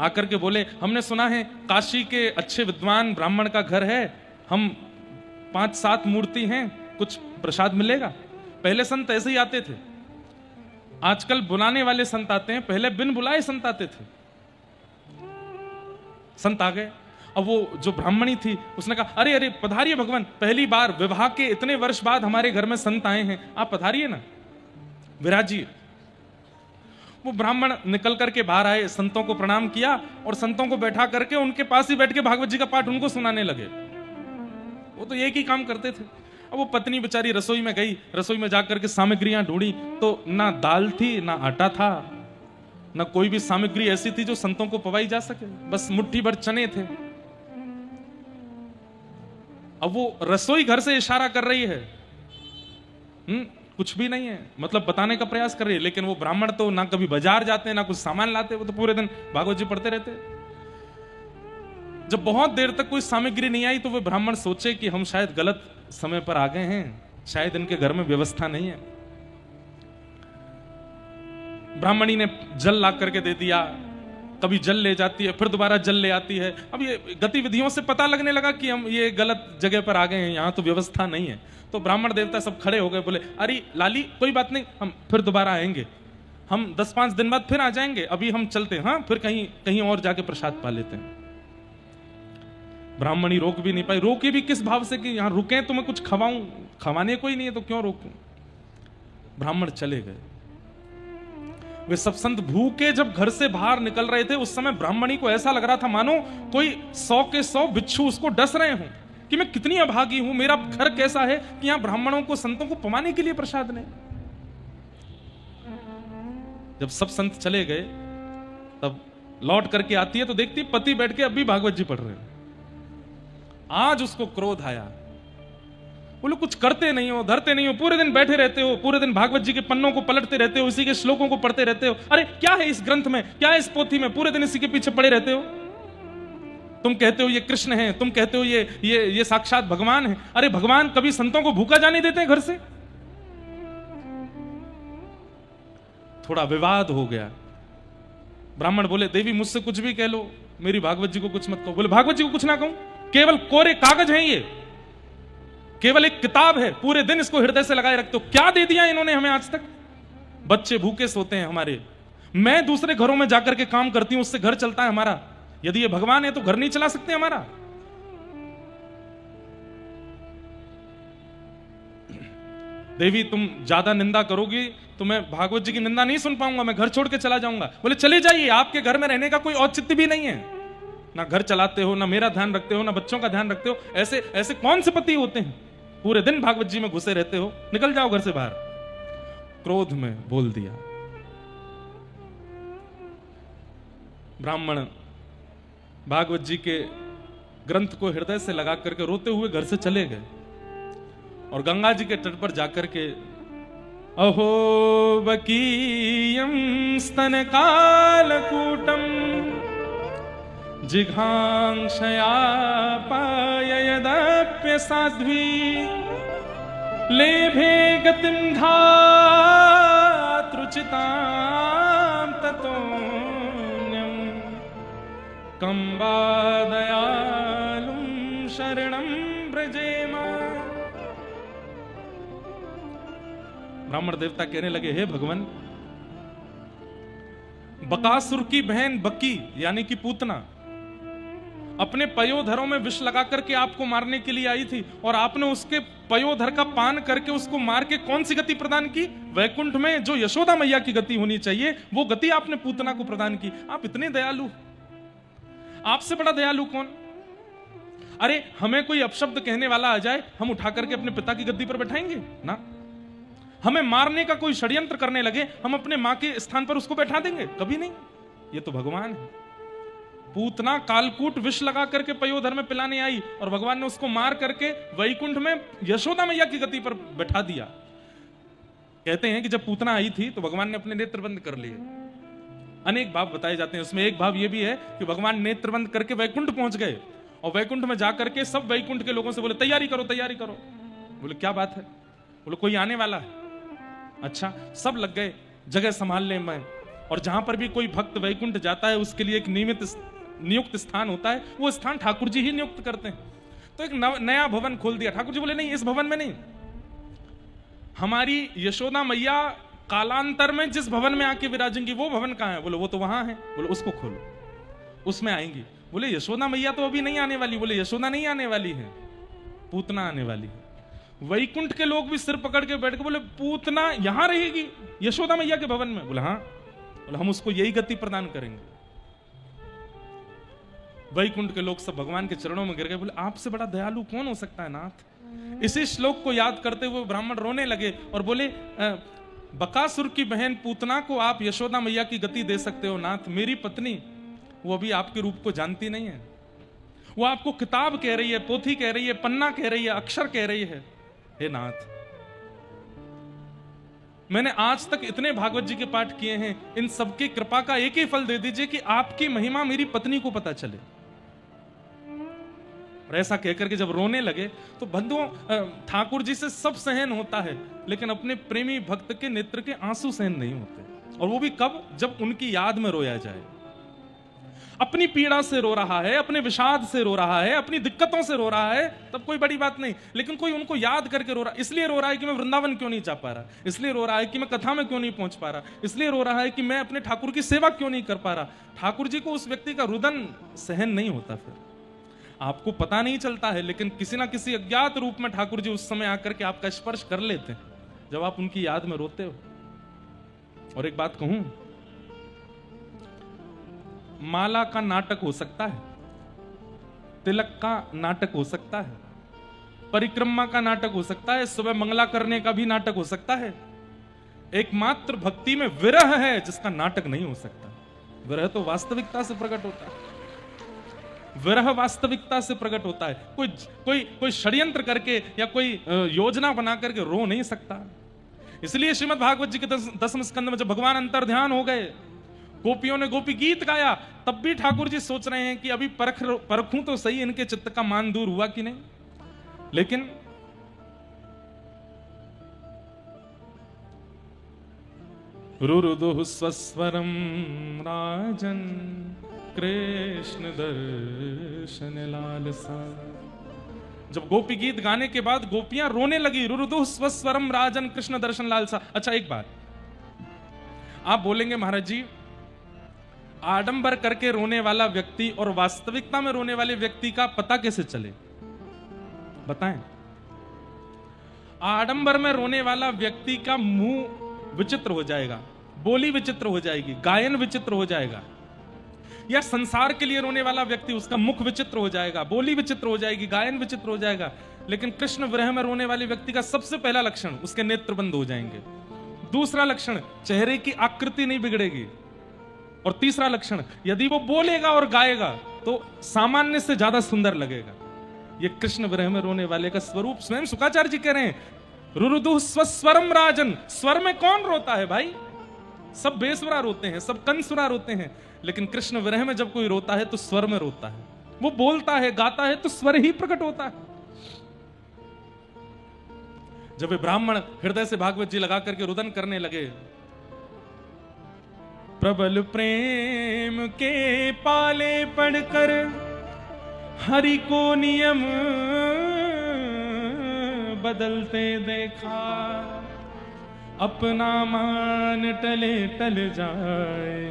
आकर के बोले, हमने सुना है काशी के अच्छे विद्वान ब्राह्मण का घर है, हम 5-7 मूर्ति हैं, कुछ प्रसाद मिलेगा। पहले संत ऐसे ही आते थे, आजकल बुलाने वाले संत आते हैं, पहले बिन बुलाए संत आते थे। संत आ गए, अब वो जो ब्राह्मणी थी उसने कहा, अरे अरे पधारिए भगवान, पहली बार विवाह के इतने वर्ष बाद हमारे घर में संत आए हैं, आप पधारिए ना, विराजिए। वो ब्राह्मण निकल करके बाहर आए, संतों को प्रणाम किया और संतों को बैठा करके उनके पास ही बैठ के भागवत जी का पाठ उनको सुनाने लगे। वो तो एक ही काम करते थे। अब वो पत्नी बेचारी रसोई में गई, रसोई में जाकर के सामग्रियां ढूंढी तो ना दाल थी, ना आटा था, ना कोई भी सामग्री ऐसी थी जो संतों को पवाई जा सके, बस मुट्ठी भर चने थे। अब वो रसोई घर से इशारा कर रही है, कुछ भी नहीं है, मतलब बताने का प्रयास कर रही है, लेकिन वो ब्राह्मण तो ना कभी बाजार जाते ना कुछ सामान लाते, वो तो पूरे दिन भागवत जी पढ़ते रहते। जब बहुत देर तक कोई सामग्री नहीं आई तो वे ब्राह्मण सोचे कि हम शायद गलत समय पर आ गए हैं, शायद इनके घर में व्यवस्था नहीं है। ब्राह्मणी ने जल ला करके दे दिया, कभी जल ले जाती है, फिर दोबारा जल ले आती है। अब ये गतिविधियों से पता लगने लगा कि हम ये गलत जगह पर आ गए हैं, यहाँ तो व्यवस्था नहीं है। तो ब्राह्मण देवता सब खड़े हो गए, बोले, अरे लाली कोई बात नहीं, हम फिर दोबारा आएंगे, हम 10-5 दिन बाद फिर आ जाएंगे, अभी हम चलते हैं, हाँ फिर कहीं और जाके प्रसाद पा लेते हैं। ब्राह्मणी रोक भी नहीं पाई, रोके भी किस भाव से कि यहां रुके तो मैं कुछ खवाऊं, खवाने कोई नहीं है तो क्यों रोकूं। ब्राह्मण चले गए। वे सब संत भूखे जब घर से बाहर निकल रहे थे, उस समय ब्राह्मणी को ऐसा लग रहा था मानो कोई 100 के 100 बिच्छू उसको डस रहे हों कि मैं कितनी अभागी हूं, मेरा घर कैसा है कि यहां ब्राह्मणों को, संतों को पवाने के लिए प्रसाद नहीं। जब सब संत चले गए तब लौट करके आती है तो देखती है पति बैठ के अभी भागवत जी पढ़ रहे हैं। आज उसको क्रोध आया, बोले कुछ करते नहीं हो, धरते नहीं हो, पूरे दिन बैठे रहते हो, पूरे दिन भागवत जी के पन्नों को पलटते रहते हो, इसी के श्लोकों को पढ़ते रहते हो। अरे क्या है इस ग्रंथ में, क्या है इस पोथी में, पूरे दिन इसी के पीछे पड़े रहते हो। तुम कहते हो ये कृष्ण है, तुम कहते हो ये साक्षात भगवान है। अरे भगवान कभी संतों को भूखा जाने देते हैं घर से? थोड़ा विवाद हो गया। ब्राह्मण बोले देवी मुझसे कुछ भी कह लो, मेरी भागवत जी को कुछ मत कहो। बोले भागवत जी को कुछ ना कहूं, केवल कोरे कागज हैं ये, केवल एक किताब है, पूरे दिन इसको हृदय से लगाए रखते हो, क्या दे दिया इन्होंने हमें आज तक? बच्चे भूखे सोते हैं हमारे, मैं दूसरे घरों में जाकर के काम करती हूं, उससे घर चलता है हमारा। यदि ये भगवान है तो घर नहीं चला सकते हमारा? देवी तुम ज्यादा निंदा करोगी तो मैं भागवत जी की निंदा नहीं सुन पाऊंगा, मैं घर छोड़ के चला जाऊंगा। बोले चले जाइए, आपके घर में रहने का कोई औचित्य भी नहीं है, ना घर चलाते हो, ना मेरा ध्यान रखते हो, ना बच्चों का ध्यान रखते हो। ऐसे ऐसे कौन से पति होते हैं, पूरे दिन भागवत जी में घुसे रहते हो, निकल जाओ घर से बाहर। क्रोध में बोल दिया। ब्राह्मण भागवत जी के ग्रंथ को हृदय से लगा करके रोते हुए घर से चले गए और गंगा जी के तट पर जाकर के अहो बकीयम स्तन कालकूटम जिघांक्षया पाययदप्य साध्वी लेभे गतिम धातृचितां ततोन्यम कंबा दयालुं शरणं ब्रजेमा। ब्राह्मण देवता कहने लगे हे भगवान, बकासुर की बहन बकी यानी कि पूतना अपने पयोधरों में विष लगा करके आपको मारने के लिए आई थी और आपने उसके पयोधर का पान करके उसको मार के कौन सी गति प्रदान की? वैकुंठ में जो यशोदा मैया की गति होनी चाहिए वो गति आपने पूतना को प्रदान की। आप इतने दयालु, आपसे बड़ा दयालु कौन? अरे हमें कोई अपशब्द कहने वाला आ जाए, हम उठा करके अपने पिता की गद्दी पर बैठाएंगे ना? हमें मारने का कोई षड्यंत्र करने लगे, हम अपने मां के स्थान पर उसको बैठा देंगे? कभी नहीं। ये तो भगवान है। पूतना कालकूट विष लगा करके पयोधर में पिलाने आई और भगवान ने उसको मार करके वैकुंठ में यशोदा मैया की गति पर बैठा दिया। कहते हैं कि जब पूतना आई थी तो भगवान ने अपने नेत्र बंद कर लिए। अनेक भाव बताए जाते हैं, उसमें एक भाव यह भी है कि भगवान नेत्र बंद करके वैकुंठ पहुंच गए और वैकुंठ में जाकर के सब वैकुंठ के लोगों से बोले तैयारी करो तैयारी करो। बोले क्या बात है? बोले कोई आने वाला है। अच्छा, सब लग गए जगह संभालने में। और जहां पर भी कोई भक्त वैकुंठ जाता है उसके लिए एक नियुक्त स्थान होता है, वो स्थान ठाकुर जी ही नियुक्त करते हैं। तो एक नया भवन खोल दिया। ठाकुर जी बोले नहीं, इस भवन में नहीं, हमारी यशोदा मैया कालांतर में जिस भवन में आके विराजेंगी वो भवन कहां है? बोले वो तो वहां है। बोले उसको खोलो, उसमें आएंगी। बोले यशोदा मैया तो अभी नहीं आने वाली। बोले यशोदा नहीं आने वाली है, पूतना आने वाली है। वैकुंठ के लोग भी सिर पकड़ के बैठ के बोले पूतना यहां रहेगी यशोदा मैया के भवन में? बोले हाँ। बोले हम उसको यही गति प्रदान करेंगे। वैकुंठ के लोग सब भगवान के चरणों में गिर गए। बोले आपसे बड़ा दयालु कौन हो सकता है नाथ? इसी श्लोक को याद करते हुए ब्राह्मण रोने लगे और बोले बकासुर की बहन पूतना को आप यशोदा मैया की गति दे सकते हो नाथ, मेरी पत्नी वो अभी आपके रूप को जानती नहीं है। वो आपको किताब कह रही है, पोथी कह रही है, पन्ना कह रही है, अक्षर कह रही है। हे नाथ, मैंने आज तक इतने भागवत जी के पाठ किए हैं, इन सबकी कृपा का एक ही फल दे दीजिए कि आपकी महिमा मेरी पत्नी को पता चले। और ऐसा कहकर के जब रोने लगे तो बंधुओं, ठाकुर जी से सब सहन होता है लेकिन अपने प्रेमी भक्त के नेत्र के आंसू सहन नहीं होते। और वो भी कब? जब उनकी याद में रोया जाए। अपनी पीड़ा से रो रहा है, अपने विषाद से रो रहा है, अपनी दिक्कतों से रो रहा है, तब कोई बड़ी बात नहीं। लेकिन कोई उनको याद करके रो रहा है, इसलिए रो रहा है कि मैं वृंदावन क्यों नहीं जा पा रहा, इसलिए रो रहा है कि मैं कथा में क्यों नहीं पहुंच पा रहा, इसलिए रो रहा है कि मैं अपने ठाकुर की सेवा क्यों नहीं कर पा रहा। ठाकुर जी को उस व्यक्ति का रुदन सहन नहीं होता। फिर आपको पता नहीं चलता है लेकिन किसी ना किसी अज्ञात रूप में ठाकुर जी उस समय आकर के आपका स्पर्श कर लेते हैं जब आप उनकी याद में रोते हो। और एक बात कहूं, माला का नाटक हो सकता है, तिलक का नाटक हो सकता है, परिक्रमा का नाटक हो सकता है, सुबह मंगला करने का भी नाटक हो सकता है। एकमात्र भक्ति में विरह है जिसका नाटक नहीं हो सकता। विरह तो वास्तविकता से प्रकट होता है, विरह वास्तविकता से प्रकट होता है। कोई षड्यंत्र करके या कोई योजना बना करके रो नहीं सकता। इसलिए श्रीमद् भागवत जी के 10वें स्कंद में जब भगवान अंतर्ध्यान हो गए, गोपियों ने गोपी गीत गाया, तब भी ठाकुर जी सोच रहे हैं कि अभी परखूं तो सही इनके चित्त का मान दूर हुआ कि नहीं। लेकिन रुरुदुः स्वस्वरम राजन कृष्ण दर्शन लालसा। जब गोपी गीत गाने के बाद गोपियां रोने लगी, रुरुदुः स्वस्वरम राजन कृष्ण दर्शन लालसा। अच्छा एक बात आप बोलेंगे महाराज जी, आडंबर करके रोने वाला व्यक्ति और वास्तविकता में रोने वाले व्यक्ति का पता कैसे चले? बताएं। आडंबर में रोने वाला व्यक्ति का मुंह विचित्र हो जाएगा, बोली विचित्र हो जाएगी, गायन विचित्र हो जाएगा। या संसार के लिए रोने वाला व्यक्ति, उसका मुख विचित्र हो जाएगा, बोली विचित्र हो जाएगी, गायन विचित्र हो जाएगा। लेकिन कृष्ण विरह में रोने वाले व्यक्ति का सबसे पहला लक्षण उसके नेत्र बंद हो जाएंगे। दूसरा लक्षण चेहरे की आकृति नहीं बिगड़ेगी। और तीसरा लक्षण यदि वो बोलेगा और गाएगा तो सामान्य से ज्यादा सुंदर लगेगा। ये कृष्ण विरह में रोने वाले का स्वरूप स्वयं शुकाचार्य जी कह रहे हैं। रुरुदुः स्वस्वरम राजन। स्वर में कौन रोता है भाई? सब बेसुरा रोते हैं, सब कंसुरा रोते हैं, लेकिन कृष्ण विरह में जब कोई रोता है तो स्वर में रोता है। वो बोलता है, गाता है तो स्वर ही प्रकट होता है। जब वे ब्राह्मण हृदय से भागवत जी लगा करके रुदन करने लगे, प्रबल प्रेम के पाले पढ़कर हरि को नियम बदलते देखा, अपना मान टले टल जाए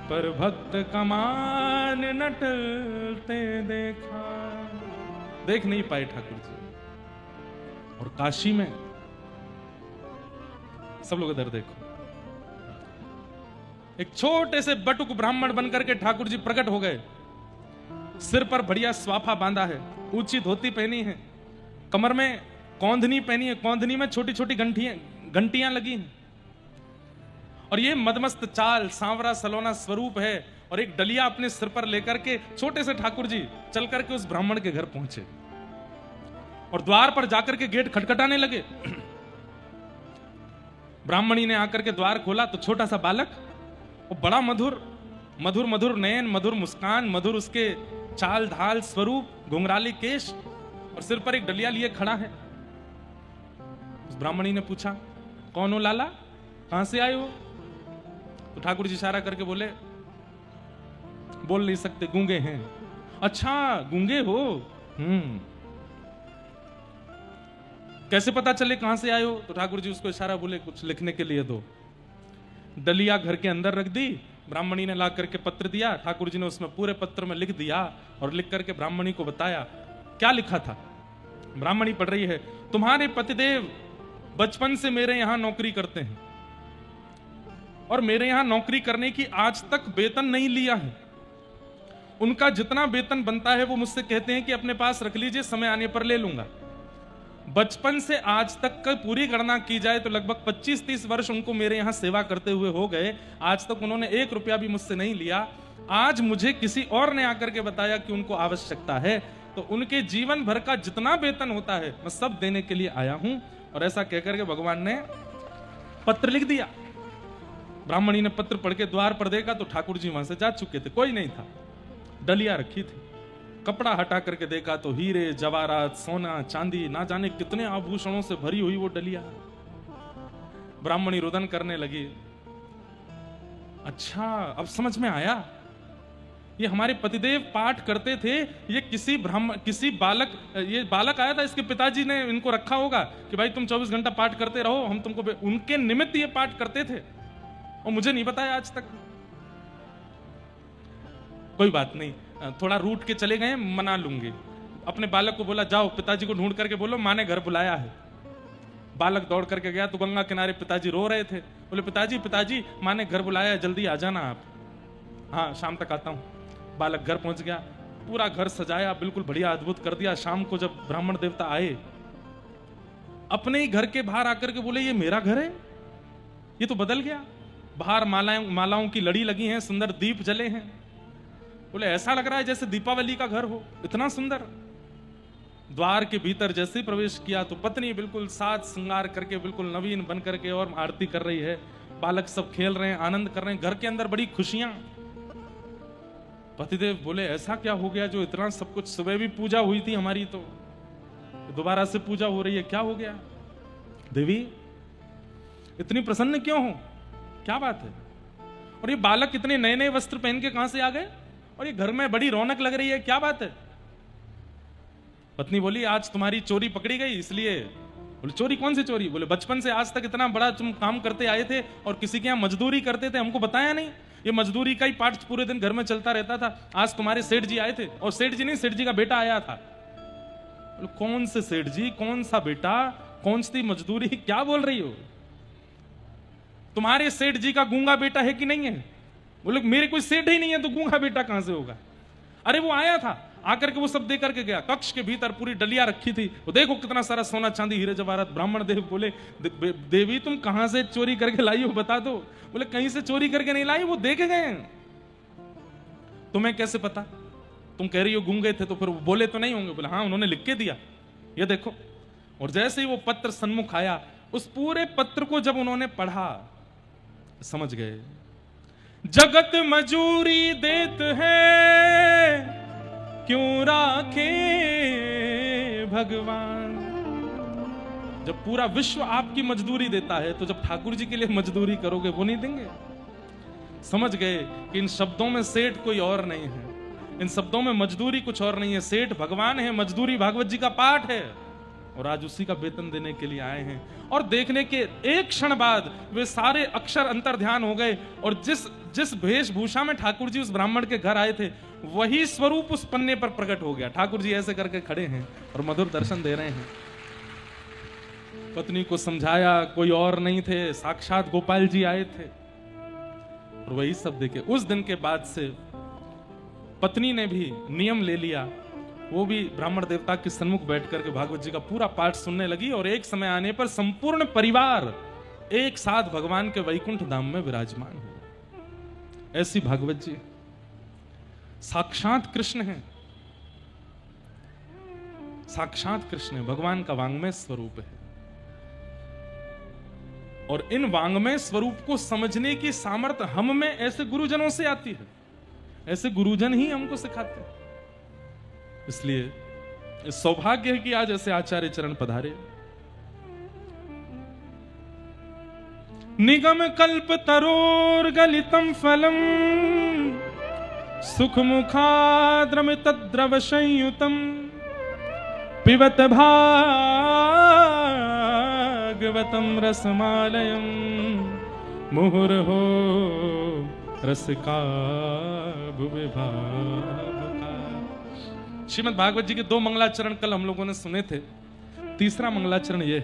पर भक्त का मान न टलते देखा। देख नहीं पाए ठाकुर जी। और काशी में सब लोग इधर देखो, एक छोटे से बटुक ब्राह्मण बनकर के ठाकुर जी प्रकट हो गए। सिर पर बढ़िया स्वाफा बांधा है, ऊंची धोती पहनी है, कमर में कौंधनी पहनी है, कौंधनी में छोटी छोटी घंटियां लगी हैं। और ये मदमस्त चाल, सांवरा सलोना स्वरूप है। और एक डलिया अपने सिर पर लेकर के छोटे से ठाकुर जी चल करके उस ब्राह्मण के घर पहुंचे और द्वार पर जाकर के गेट खटखटाने लगे। ब्राह्मणी ने आकर के द्वार खोला तो छोटा सा बालक, वो बड़ा मधुर मधुर मधुर नयन, मधुर मुस्कान, मधुर उसके चाल ढाल स्वरूप, घुंघराली केश और सिर पर एक डलिया लिए खड़ा है। उस ब्राह्मणी ने पूछा, कौन हो लाला, कहां से आए हो? तो ठाकुर जी इशारा करके बोले, बोल नहीं सकते, गूंगे हैं। अच्छा गूंगे हो? कैसे पता चले कहां से आए हो? तो ठाकुर जी उसको इशारा बोले, कुछ लिखने के लिए दो। डलिया घर के अंदर रख दी, ब्राह्मणी ने ला करके पत्र दिया, ठाकुर जी ने उसमें पूरे पत्र में लिख दिया और लिख करके ब्राह्मणी को बताया। क्या लिखा था? ब्राह्मणी पढ़ रही है, तुम्हारे पतिदेव बचपन से मेरे यहां नौकरी करते हैं और मेरे यहां नौकरी करने की आज तक वेतन नहीं लिया है। उनका जितना वेतन बनता है वो मुझसे कहते हैं कि अपने पास रख लीजिए, समय आने पर ले लूंगा। बचपन से आज तक का पूरी गणना की जाए तो लगभग 25-30 वर्ष उनको मेरे यहां सेवा करते हुए हो गए। आज तक उन्होंने 1 रुपया भी मुझसे नहीं लिया। आज मुझे किसी और ने आकर के बताया कि उनको आवश्यकता है, तो उनके जीवन भर का जितना वेतन होता है मैं सब देने के लिए आया हूं। और ऐसा कहकर के भगवान ने पत्र लिख दिया। ब्राह्मणी ने पत्र पढ़ के द्वार पर देखा तो ठाकुर जी वहां से जा चुके थे, कोई नहीं था। डलिया रखी थी, कपड़ा हटा करके देखा तो हीरे जवाहरात, सोना चांदी, ना जाने कितने आभूषणों से भरी हुई वो डलिया। ब्राह्मणी रुदन करने लगी। अच्छा अब समझ में आया, ये हमारे पतिदेव पाठ करते थे। ये किसी बालक, ये बालक आया था, इसके पिताजी ने इनको रखा होगा कि भाई तुम 24 घंटा पाठ करते रहो, हम तुमको उनके निमित्त ये पाठ करते थे और मुझे नहीं बताया आज तक। कोई बात नहीं, थोड़ा रूट के चले गए, मना लूंगी। अपने बालक को बोला, जाओ पिताजी को ढूंढ करके बोलो माँ ने घर बुलाया है। बालक दौड़ करके गया तो गंगा किनारे पिताजी रो रहे थे। बोले, पिताजी पिताजी माँ ने घर बुलाया है, जल्दी आ जाना आप। हाँ शाम तक आता हूँ। बालक घर पहुंच गया, पूरा घर सजाया, बिल्कुल बढ़िया अद्भुत कर दिया। शाम को जब ब्राह्मण देवता आए, अपने ही घर के बाहर आकर के बोले, ये मेरा घर है, ये तो बदल गया। बाहर मालाओं की लड़ी लगी हैं, सुंदर दीप जले हैं। बोले, ऐसा लग रहा है जैसे दीपावली का घर हो, इतना सुंदर। द्वार के भीतर जैसे ही प्रवेश किया तो पत्नी बिल्कुल साज श्रृंगार करके बिल्कुल नवीन बन करके और आरती कर रही है। बालक सब खेल रहे हैं, आनंद कर रहे हैं, घर के अंदर बड़ी खुशियां। पतिदेव बोले, ऐसा क्या हो गया जो इतना सब कुछ? सुबह भी पूजा हुई थी हमारी, तो दोबारा से पूजा हो रही है, क्या हो गया? देवी इतनी प्रसन्न क्यों हो? क्या बात है? और ये बालक कितने नए नए वस्त्र पहन के कहां से आ गए, और ये घर में बड़ी रौनक लग रही है, क्या बात है? पत्नी बोली आज तुम्हारी चोरी पकड़ी गई इसलिए। बोले चोरी कौन सी चोरी? बोले बचपन से आज तक इतना बड़ा तुम काम करते आए थे और किसी के यहां मजदूरी करते थे, हमको बताया नहीं। ये मजदूरी का ही पाठ पूरे दिन घर में चलता रहता था। आज तुम्हारे सेठ जी आए थे, और सेठ जी नहीं, सेठ जी का बेटा आया था। बोले कौन से सेठ जी, कौन सा बेटा, कौन सी मजदूरी, क्या बोल रही हो? तुम्हारे सेठ जी का गूंगा बेटा है कि नहीं है? बोले मेरे कोई सेठ ही नहीं है तो गूंगा बेटा कहां से होगा? अरे वो आया था, आकर के वो सब दे करके गया। कक्ष के भीतर पूरी डलिया रखी थी, वो देखो कितना सारा सोना चांदी हीरे जवाहरात। ब्राह्मण देव बोले देवी तुम कहां से चोरी करके लाई हो, बता दो। बोले कहीं से चोरी करके नहीं लाई, वो दे के गए। तुम्हें कैसे पता? तुम कह रही हो गूंगे थे तो फिर वो बोले तो नहीं होंगे? बोले हाँ उन्होंने लिख के दिया, ये देखो। और जैसे ही वो पत्र सन्मुख आया, उस पूरे पत्र को जब उन्होंने पढ़ा, समझ गए जगत मजूरी देत है क्यों राखे भगवान। जब पूरा विश्व आपकी मजदूरी देता है तो जब ठाकुर जी के लिए मजदूरी करोगे वो नहीं देंगे? समझ गए कि इन शब्दों में सेठ कोई और नहीं है, इन शब्दों में मजदूरी कुछ और नहीं है। सेठ भगवान है, मजदूरी भागवत जी का पाठ है, और आज उसी का वेतन देने के लिए आए हैं। और देखने के एक क्षण बाद वे सारे अक्षर अंतर ध्यान हो गए, और जिस वेशभूषा में ठाकुर जी उस ब्राह्मण के घर आए थे वही स्वरूप उस पन्ने पर प्रकट हो गया। ठाकुर जी ऐसे करके खड़े हैं और मधुर दर्शन दे रहे हैं। पत्नी को समझाया, कोई और नहीं थे, साक्षात गोपाल जी आए थे, और वही सब देखे। उस दिन के बाद से पत्नी ने भी नियम ले लिया, वो भी ब्राह्मण देवता के सन्मुख बैठ करके भागवत जी का पूरा पाठ सुनने लगी। और एक समय आने पर संपूर्ण परिवार एक साथ भगवान के वैकुंठ धाम में विराजमान हुए। ऐसी भागवत जी साक्षात कृष्ण है, साक्षात कृष्ण है, भगवान का वांग्मय स्वरूप है। और इन वांग्मय स्वरूप को समझने की सामर्थ्य हम में ऐसे गुरुजनों से आती है, ऐसे गुरुजन ही हमको सिखाते हैं। इसलिए सौभाग्य है कि आज ऐसे आचार्य चरण पधारे। निगम कल्प तरोर गलितम फलम सुख मुखाद्रमित द्रव संयुतम पिबत भागवतम रसमालयम मुहुर्हो रसिका भुवि भावुका। श्रीमद् भागवत जी के 2 मंगलाचरण कल हम लोगों ने सुने थे। तीसरा मंगलाचरण ये,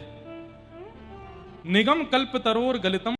निगम कल्प तरोर गलितम